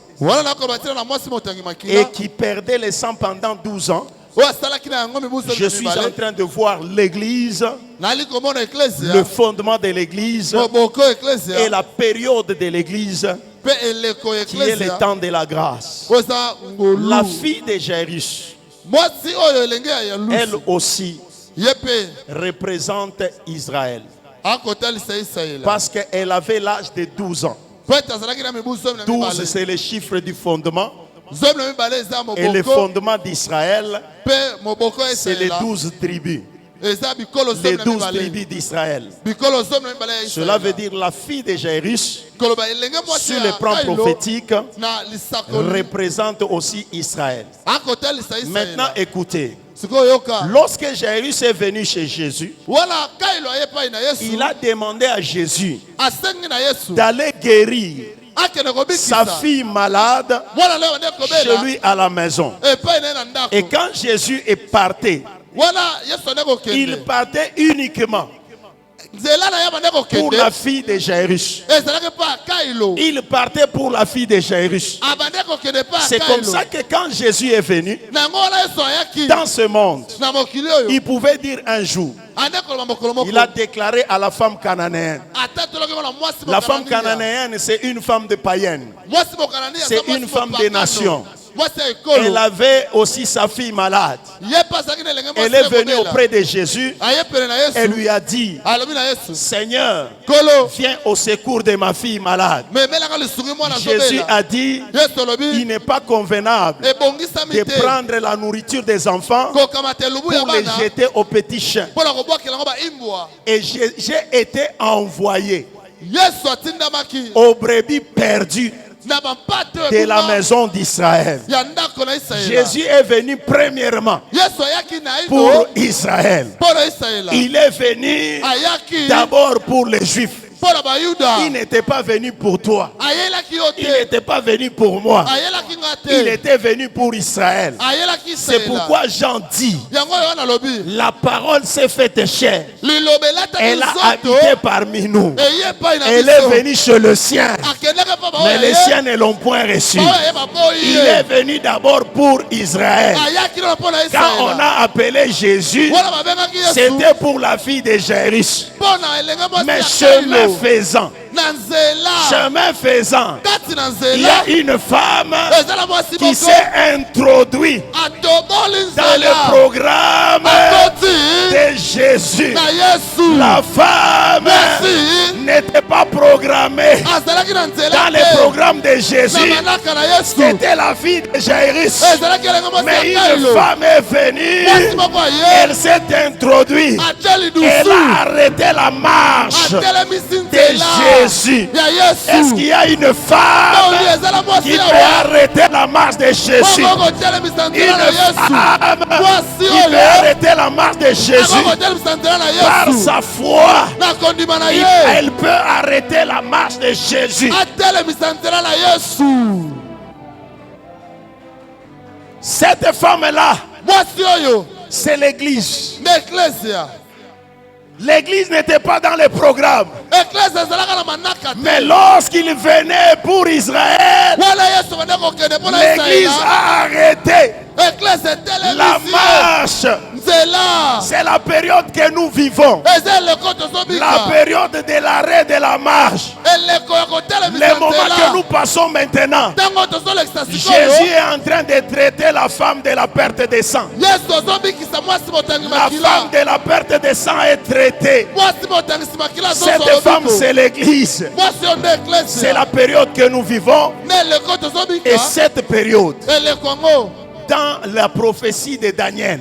Speaker 1: et qui perdait le sang pendant 12 ans, je suis en train de voir l'église, le fondement de l'église et la période de l'église qui est le temps de la grâce. La fille de Jairus, elle aussi représente Israël parce qu'elle avait l'âge de 12 ans. 12, c'est le chiffre du fondement. Et le fondement d'Israël, c'est les 12 tribus. les 12 tribus d'Israël. Cela veut dire la fille de Jairus, sur le plan prophétique, représente aussi Israël. Maintenant, écoutez. Lorsque Jairus est venu chez Jésus, il a demandé à Jésus d'aller guérir sa fille malade chez lui à la maison. Et quand Jésus est parti, il partait uniquement pour la fille de Jairus. Il partait pour la fille de Jairus. C'est comme ça que quand Jésus est venu dans ce monde, il pouvait dire un jour, il a déclaré à la femme cananéenne. La femme cananéenne, c'est une femme de païenne. C'est une femme des nations. Elle avait aussi sa fille malade. Elle est venue auprès de Jésus. Elle lui a dit, Seigneur, viens au secours de ma fille malade. Jésus a dit, il n'est pas convenable de prendre la nourriture des enfants pour les jeter aux petits chiens. Et j'ai été envoyé aux brebis perdues de la maison d'Israël. Jésus est venu premièrement pour Israël. Il est venu d'abord pour les Juifs. Il n'était pas venu pour toi. Il n'était pas venu pour moi. Il était venu pour Israël. C'est pourquoi Jean dit, la parole s'est faite chair. Elle a habité parmi nous. Elle est venue chez le sien, mais les siens ne l'ont point reçu. Il est venu d'abord pour Israël. Quand on a appelé Jésus, c'était pour la fille de Jairus. Mais chemin faisant, il y a une femme qui s'est introduite dans le programme de Jésus. La femme n'était pas programmée dans le programme de Jésus. C'était la fille de Jairus. Mais une femme est venue, elle s'est introduite, elle a arrêté la marche de Jésus. Est-ce qu'il y a une femme qui peut arrêter la marche de Jésus? Une femme qui peut arrêter la marche de Jésus par sa foi. Elle peut arrêter la marche de Jésus. Cette femme-là, c'est l'église. L'église n'était pas dans le programme. Mais lorsqu'il venait pour Israël, l'église a arrêté la marche. C'est la période que nous vivons. La période de l'arrêt de la marche. Le moment que nous passons maintenant. Jésus est en train de traiter la femme de la perte de sang. La femme de la perte de sang est traitée. Cette femme, c'est l'église. C'est la période que nous vivons. Et cette période, dans la prophétie de Daniel,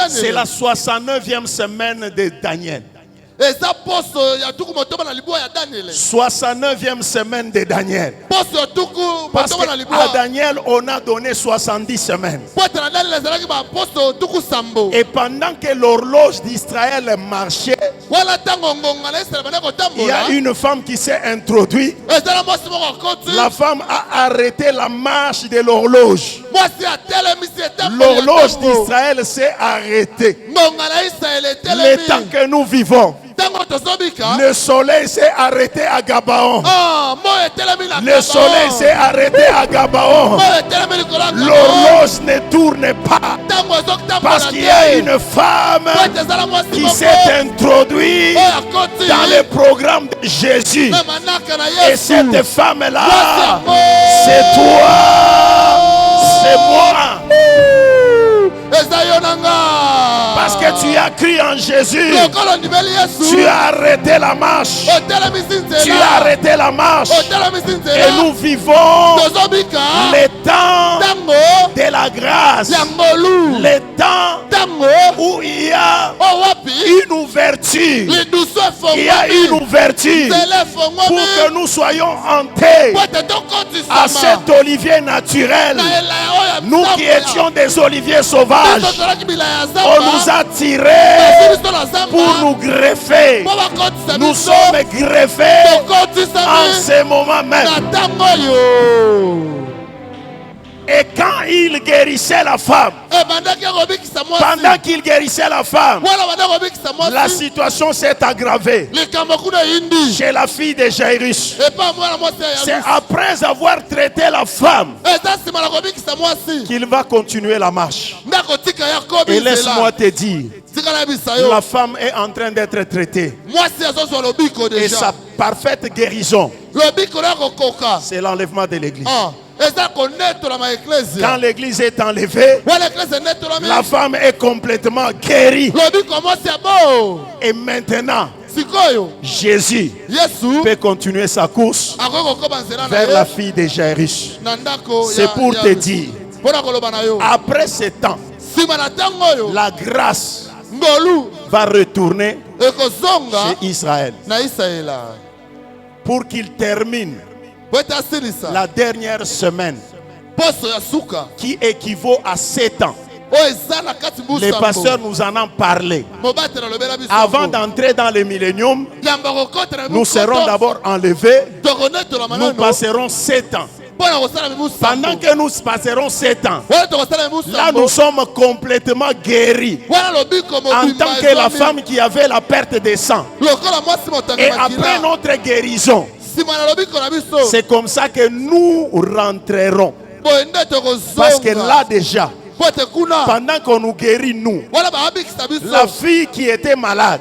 Speaker 1: c'est la 69e semaine de Daniel. 69e semaine de Daniel. Parce qu'à Daniel, on a donné 70 semaines. Et pendant que l'horloge d'Israël marchait, il y a une femme qui s'est introduite. La femme a arrêté la marche de l'horloge. L'horloge d'Israël s'est arrêtée. Le temps que nous vivons, le soleil s'est arrêté à Gabaon. Le soleil s'est arrêté à Gabaon. L'horloge ne tourne pas. Parce qu'il y a une femme qui s'est introduite dans le programme de Jésus. Et cette femme-là, c'est toi, c'est moi. Parce que que tu as cru en Jésus, tu as arrêté la marche. Tu as arrêté la marche. Et nous vivons les temps de la grâce. Les temps où il y a une ouverture. Il y a une ouverture pour que nous soyons hantés à cet olivier naturel. Nous qui étions des oliviers sauvages, on nous a tirés pour nous greffer. Nous sommes greffés en ce moment même. Et quand il guérissait la femme, pendant qu'il guérissait la femme, la situation s'est aggravée chez la fille de Jairus. C'est après avoir traité la femme qu'il va continuer la marche. Et laisse-moi te dire, la femme est en train d'être traitée. Et sa parfaite guérison, c'est l'enlèvement de l'église. Quand l'église est enlevée, la femme est complètement guérie. Et maintenant, Jésus peut continuer sa course vers la fille de Jairus. C'est pour te dire, après ce temps, la grâce va retourner chez Israël pour qu'il termine la dernière semaine qui équivaut à 7 ans. Les pasteurs nous en ont parlé. Avant d'entrer dans le millénium, nous serons d'abord enlevés. Nous passerons 7 ans. Pendant que nous passerons 7 ans, là nous sommes complètement guéris. En tant que la femme qui avait la perte de sang. Et après notre guérison, c'est comme ça que nous rentrerons. Parce que là déjà, pendant qu'on nous guérit, nous, la fille qui était malade,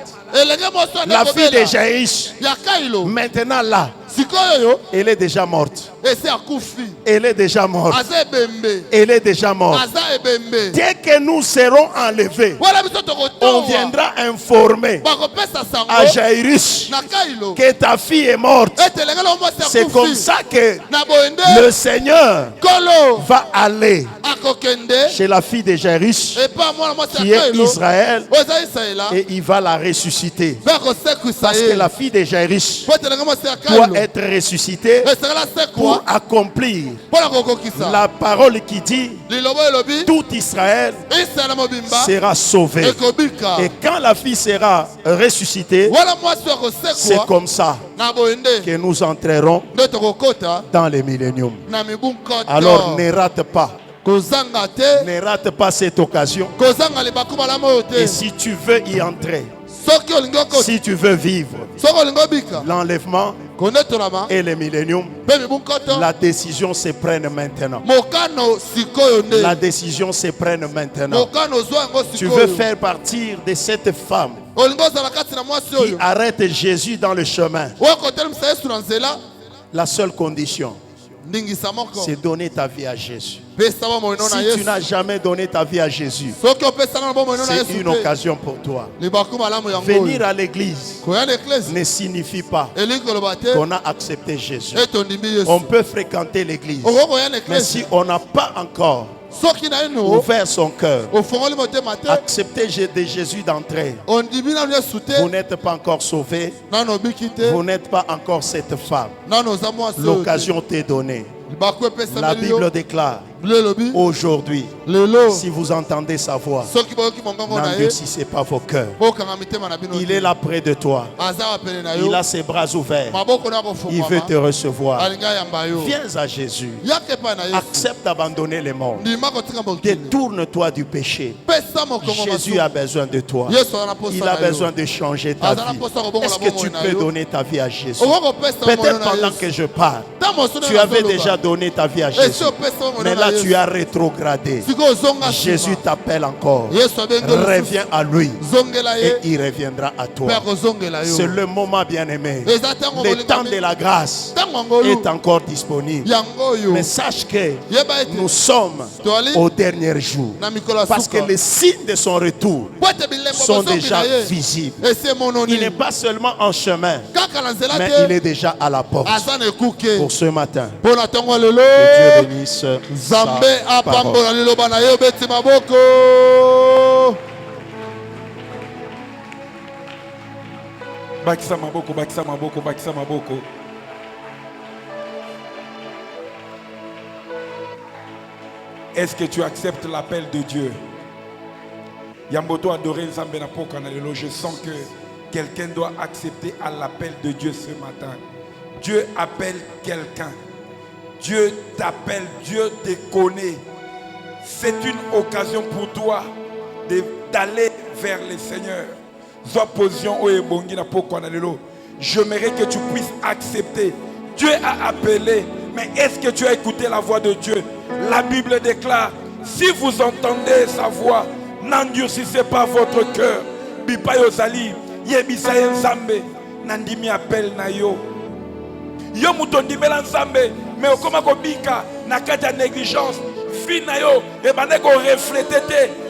Speaker 1: la fille de Jaïs, maintenant là, elle est déjà morte. Elle est déjà morte. Elle est déjà morte. Dès que nous serons enlevés, on viendra informer à Jairus que ta fille est morte. C'est comme ça que le Seigneur va aller chez la fille de Jairus qui est Israël et il va la ressusciter. Parce que la fille de Jairus doit être ressuscitée pour accomplir la parole qui dit tout Israël sera sauvé. Et quand la fille sera ressuscitée, c'est comme ça que nous entrerons dans le millénium. Alors ne rate pas. Ne rate pas cette occasion. Et si tu veux y entrer, si tu veux vivre l'enlèvement et le millénium, la décision se prenne maintenant. La décision se prenne maintenant. Tu veux faire partir de cette femme qui arrête Jésus dans le chemin. La seule condition, c'est donner ta vie à Jésus. Si tu n'as jamais donné ta vie à Jésus, c'est une occasion pour toi. Venir à l'église ne signifie pas qu'on a accepté Jésus. On peut fréquenter l'église, mais si on n'a pas encore ouvert son cœur, accepter de Jésus d'entrer, vous n'êtes pas encore sauvé, vous n'êtes pas encore cette femme. L'occasion t'est donnée. La Bible déclare aujourd'hui, si vous entendez sa voix, n'endurcissez pas vos cœurs. Il est là près de toi. Il a ses bras ouverts. Il veut te recevoir. Viens à Jésus. Accepte d'abandonner le monde. Détourne-toi du péché. Jésus a besoin de toi. Il a besoin de changer ta vie. Est-ce que tu peux donner ta vie à Jésus? Peut-être pendant que je parle, tu avais déjà donné ta vie à Jésus, mais là tu as rétrogradé. Jésus t'appelle encore. Reviens à lui et il reviendra à toi. C'est le moment, bien-aimé. Le temps de la grâce est encore disponible. Mais sache que nous sommes au dernier jour, parce que le signe de son retour sont déjà visibles. Il n'est pas seulement en chemin, mais il est déjà à la porte. Pour ce matin, que Dieu bénisse sa parole.
Speaker 3: Bakisa maboko, bakisa maboko, bakisa maboko. Est-ce que tu acceptes l'appel de Dieu? Yamboto adoré Nzambe na poka na lelo. Je sens que quelqu'un doit accepter à l'appel de Dieu ce matin. Dieu appelle quelqu'un. Dieu t'appelle, Dieu te connaît. C'est une occasion pour toi d'aller vers le Seigneur. J'aimerais que tu puisses accepter. Dieu a appelé, mais est-ce que tu as écouté la voix de Dieu? La Bible déclare, si vous entendez sa voix, n'endurcissez pas votre cœur. Bipayo Zali, Yebisaye Nzambe, Nandimi appelle na yo. Yo mutondimela Nzambe, mais okoma kobika na kati ya négligence, vie na yo, et bande ko refléter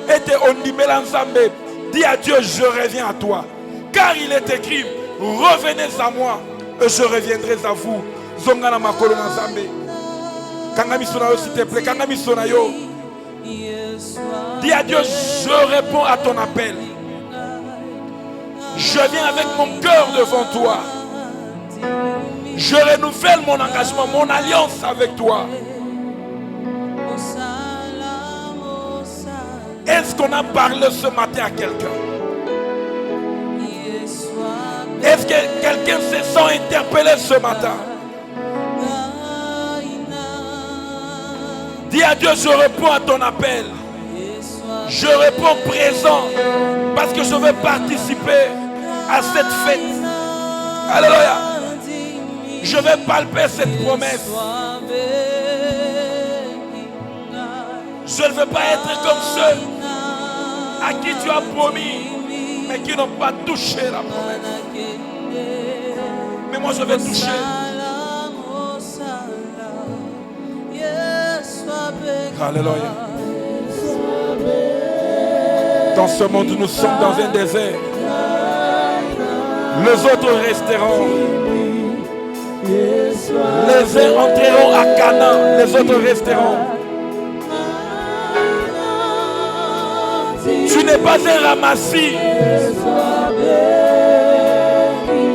Speaker 3: et te ondimela Nzambe. Dis à Dieu, je reviens à toi. Car il est écrit, revenez à moi et je reviendrai à vous. Zongana makolo na Nzambe. Kangami sonayo s'il te plaît, kangami sonayo. Dis à Dieu, je réponds à ton appel. Je viens avec mon cœur devant toi. Je renouvelle mon engagement, mon alliance avec toi. Est-ce qu'on a parlé ce matin à quelqu'un? Est-ce que quelqu'un se sent interpellé ce matin? Dis à Dieu, je réponds à ton appel. Je réponds présent parce que je veux participer à cette fête. Alléluia. Je vais palper cette promesse. Je ne veux pas être comme ceux à qui tu as promis, mais qui n'ont pas touché la promesse. Mais moi je vais toucher. Alléluia. Dans ce monde, nous sommes dans un désert. Les autres resteront. Les uns entreront à Canaan, les autres resteront. Tu n'es pas un ramassis.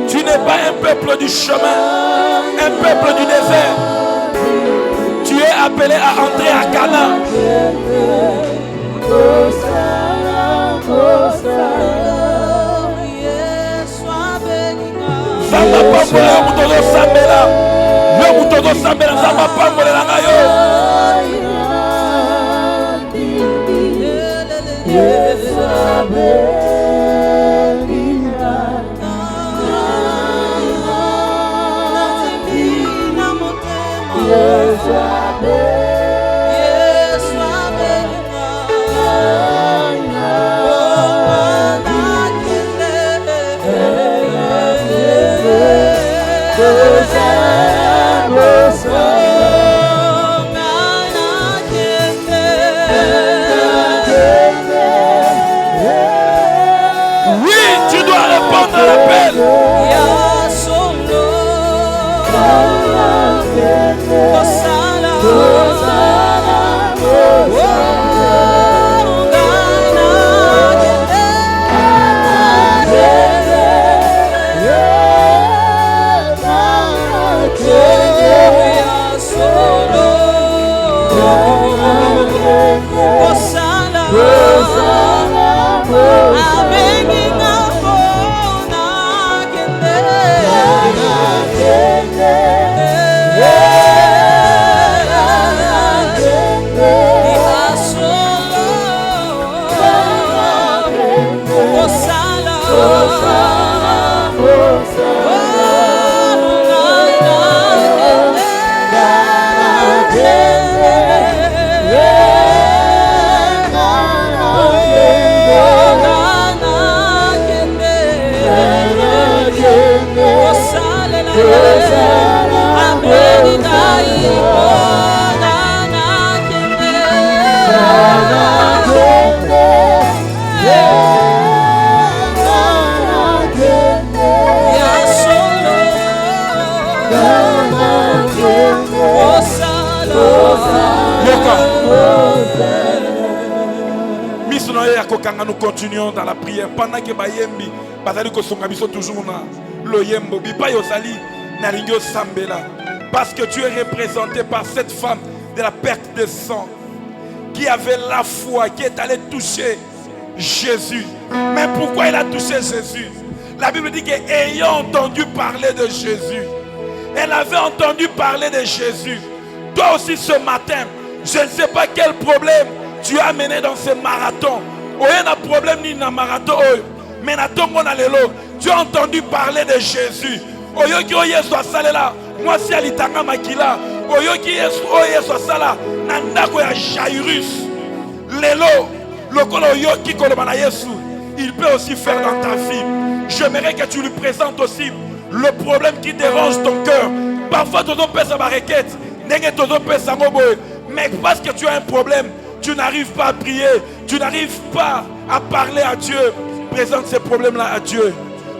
Speaker 3: Tu n'es pas un peuple du chemin, un peuple du désert. Tu es appelé à entrer à Canaan. Zamba pambola yo mutozo sambela. Yo mutozo sambela zamba pambola na yo. nous continuons dans la prière. Pendant que Bayembi, Bazali Kosongabiso toujours na Loyembo, Bipa Yosali, Nalingo Sambela. Parce que tu es représenté par cette femme de la perte de sang qui avait la foi, qui est allée toucher Jésus. Mais pourquoi il a touché Jésus? La Bible dit qu'ayant entendu parler de Jésus, elle avait entendu parler de Jésus. Toi aussi ce matin, je ne sais pas quel problème tu as mené dans ce marathon. Il y a un problème ni dans le marathon, mais tu as entendu parler de Jésus. Moi si alitanga makila, oyoki Yesu oyesu asala na ndako ya Jairus. Lelo, lokolo oyoki koloba na Yesu, il peut aussi faire dans ta vie. J'aimerais que tu lui présentes aussi le problème qui dérange ton cœur. Parfois tu peux sa requête, mais parce que tu as un problème, tu n'arrives pas à prier, tu n'arrives pas à parler à Dieu. Présente ces problèmes-là à Dieu.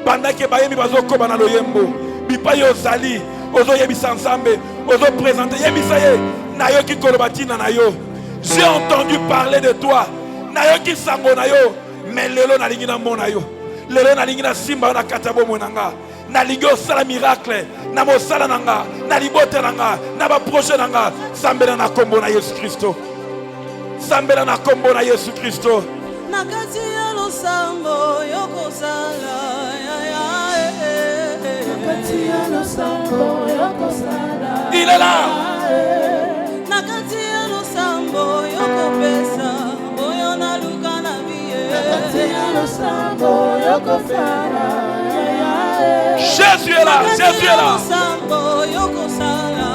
Speaker 3: Pendant que Bayemi bazo koba na loyembo, bipa yo zali, ozo yebisa ensemble, ozo présenter yebisaye, na yo ki kolobati na yo. J'ai entendu parler de toi, na yo ki sango na yo, mais lelo na lingi na mona yo. Lelo na lingi na simba na katabo monanga. Na lingi osala miracle, na mosala nanga, na libote nanga, na ba projet nanga, sambela na kombo na Yesu Kristo. Sambela na kombo na Yesu Kristo.
Speaker 4: Nakati ya losambo yoko sala nakati ya losambo yoko sala.
Speaker 3: Il est là.
Speaker 4: Nakati ya losambo yoko pesa oyo na luka na biye. Nakati ya losambo yoko sala.
Speaker 3: Jésus est là, Jésus est là.
Speaker 4: Losambo yoko sala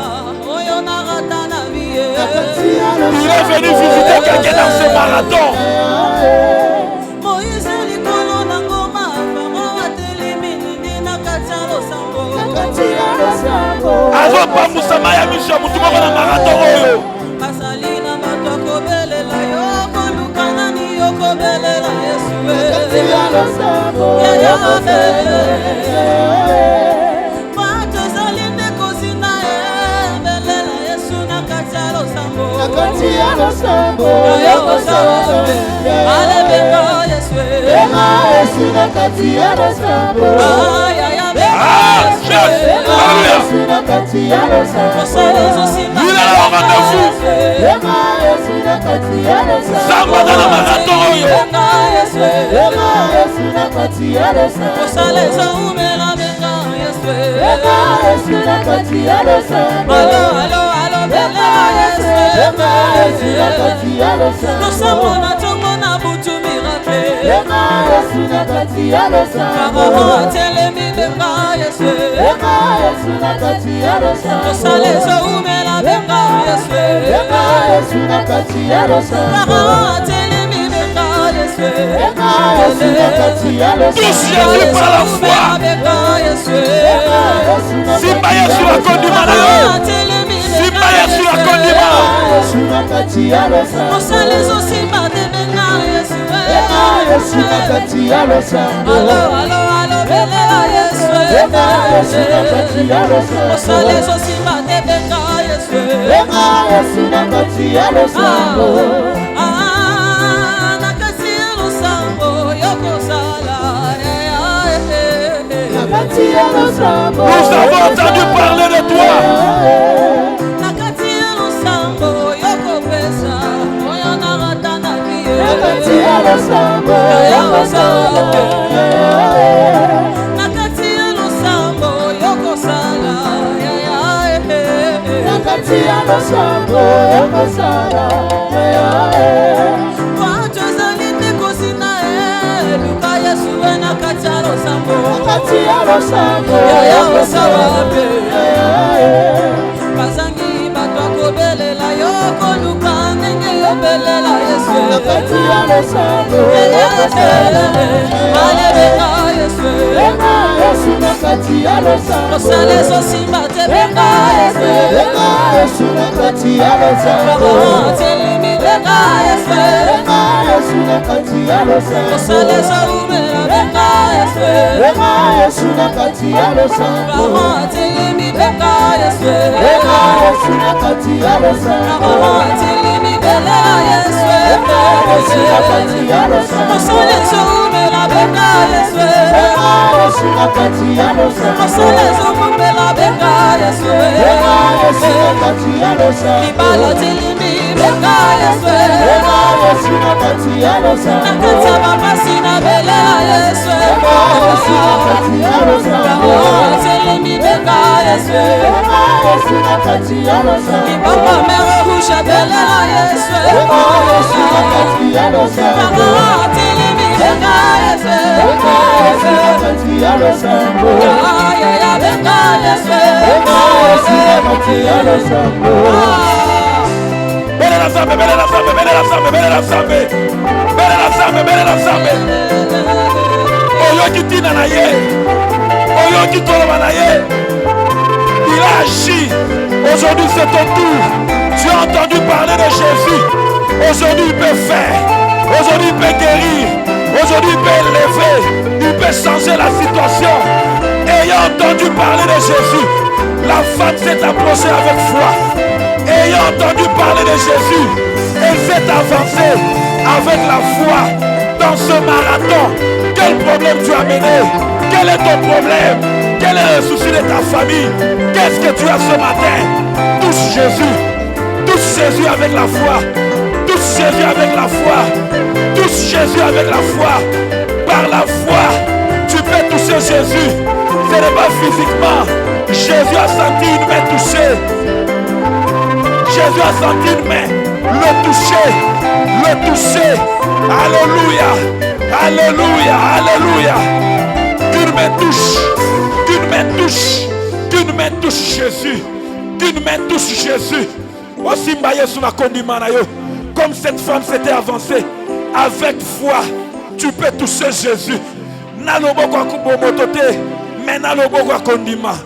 Speaker 4: oyo na rata na biye.
Speaker 3: Il est venu visiter quelqu'un dans ce marathon. Azo pa musamaya misha mutumoko na marathon oyo.
Speaker 4: Asalina matoko belela yo kolukana ni yo kobelela Yesu. Pato salinde kozina belela Yesu na katalo sambo. Nakatiyalo sambo yo sambo. Ale beka Yesu. Beka Yesu na katiyalo sambo.
Speaker 3: Il est là au rendez-vous. Samba dans la marathon. Tous Jésus par la foi. Simba Yesu akondima na yo. Simba Yesu akondima. Nous avons entendu parler de toi.
Speaker 4: Yes,
Speaker 3: Il a agi. Aujourd'hui c'est ton tour. Tu as entendu parler de Jésus. Aujourd'hui il peut faire. Aujourd'hui il peut guérir. Aujourd'hui il peut élever. Il peut changer la situation. Ayant entendu parler de Jésus, la femme s'est approchée avec foi. Ayant entendu parler de Jésus, elle s'est avancée avec la foi dans ce marathon. Quel problème tu as mené? Quel est ton problème? Quel est le souci de ta famille? Qu'est-ce que tu as ce matin? Touche Jésus. Touche Jésus avec la foi. Touche Jésus avec la foi. Touche Jésus avec la foi. Par la foi, tu peux toucher Jésus. Ce n'est pas physiquement. Jésus a senti une main touchée. Jésus a senti une main. Le toucher. Le toucher. Alléluia. Alléluia. Alléluia. Qu'une main touche. Qu'une main touche. Qu'une main touche Jésus. Qu'une main touche Jésus. Aussi mbaye sous la condiment. Comme cette femme s'était avancée. Avec foi. Tu peux toucher Jésus. Nalobo kwa kubomotote. Mais nalobo kwa condiment.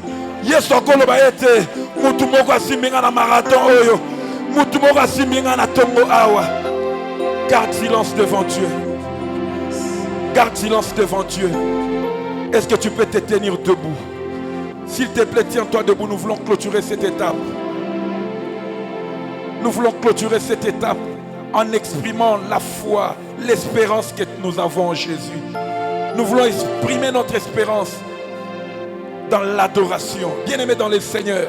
Speaker 3: Yesu akolo baete. Mutu moko asiminga na marathon oyo. Mutu moko asiminga na tongo awa. Garde silence devant Dieu. Garde silence devant Dieu. Est-ce que tu peux te tenir debout? S'il te plaît, tiens-toi debout. Nous voulons clôturer cette étape. Nous voulons clôturer cette étape en exprimant la foi, l'espérance que nous avons en Jésus. Nous voulons exprimer notre espérance dans l'adoration. Bien-aimés dans le Seigneur,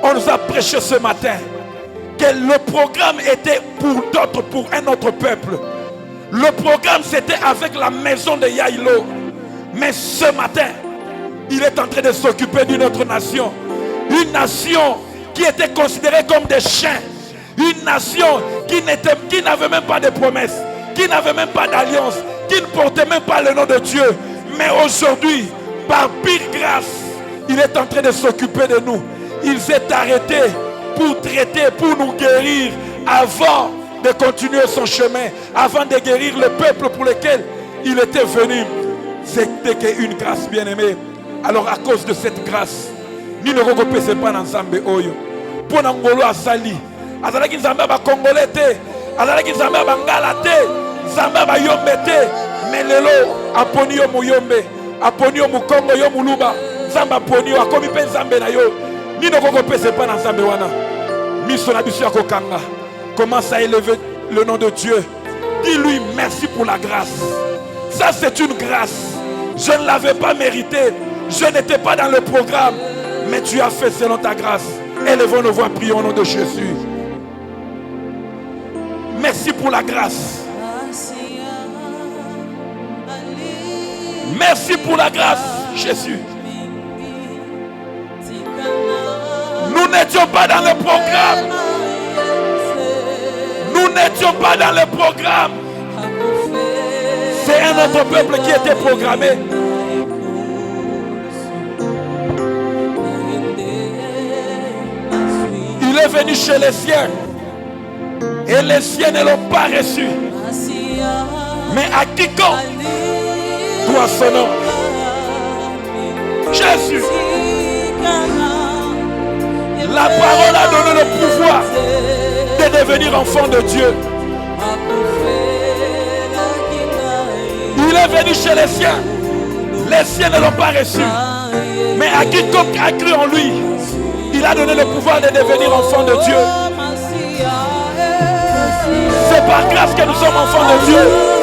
Speaker 3: on nous a prêché ce matin que le programme était pour d'autres, pour un autre peuple. Le programme c'était avec la maison de Yaïlo. Mais ce matin, il est en train de s'occuper d'une autre nation. Une nation qui était considérée comme des chiens. Une nation qui n'avait même pas de promesses, qui n'avait même pas d'alliance, qui ne portait même pas le nom de Dieu. Mais aujourd'hui, par pire grâce, il est en train de s'occuper de nous. Il s'est arrêté pour traiter, pour nous guérir avant de continuer son chemin, avant de guérir le peuple pour lequel il était venu. C'était qu'une grâce, bien-aimée. Alors à cause de cette grâce, nous ne reconnaissons pas dans Zambé Oyo. Pour Nangolo Asali, Azalaki Zambé ba Congolais te, Azalaki Zambé ba Ngala te, Zambé ba Yombe te, mais lelo aponi yo Muyombe, aponi yo Mukongo yo Muluba, Zamba aponi yo akomi pe Zambé na yo. Nous ne reconnaissons pas dans Zambé wana. Miso na biso ya kokanga. Commence à élever le nom de Dieu. Dis-lui merci pour la grâce. Ça c'est une grâce. Je ne l'avais pas mérité. Je n'étais pas dans le programme. Mais tu as fait selon ta grâce. Élevons nos voix, prions au nom de Jésus. Merci pour la grâce. Merci pour la grâce, Jésus. Nous n'étions pas dans le programme. Nous n'étions pas dans le programme. C'est un autre peuple qui était programmé. Il est venu chez les siens. Et les siens ne l'ont pas reçu. Mais à quiconque doit son nom. Jésus. La parole a donné le pouvoir de devenir enfant de Dieu. Il est venu chez les siens. Les siens ne l'ont pas reçu. Mais à quiconque a cru en lui, il a donné le pouvoir de devenir enfant de Dieu. C'est C'est par grâce que nous sommes enfants de Dieu.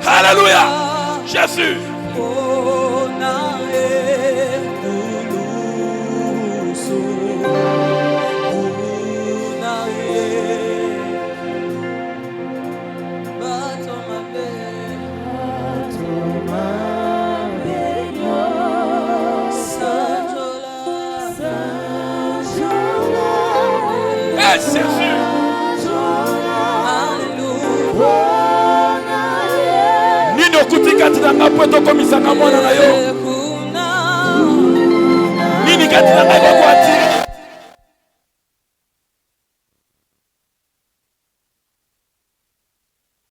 Speaker 3: Alléluia. Jésus. Nino kutika tinanga poto komisanga mwana na yo. Nini katinanga kwa atire.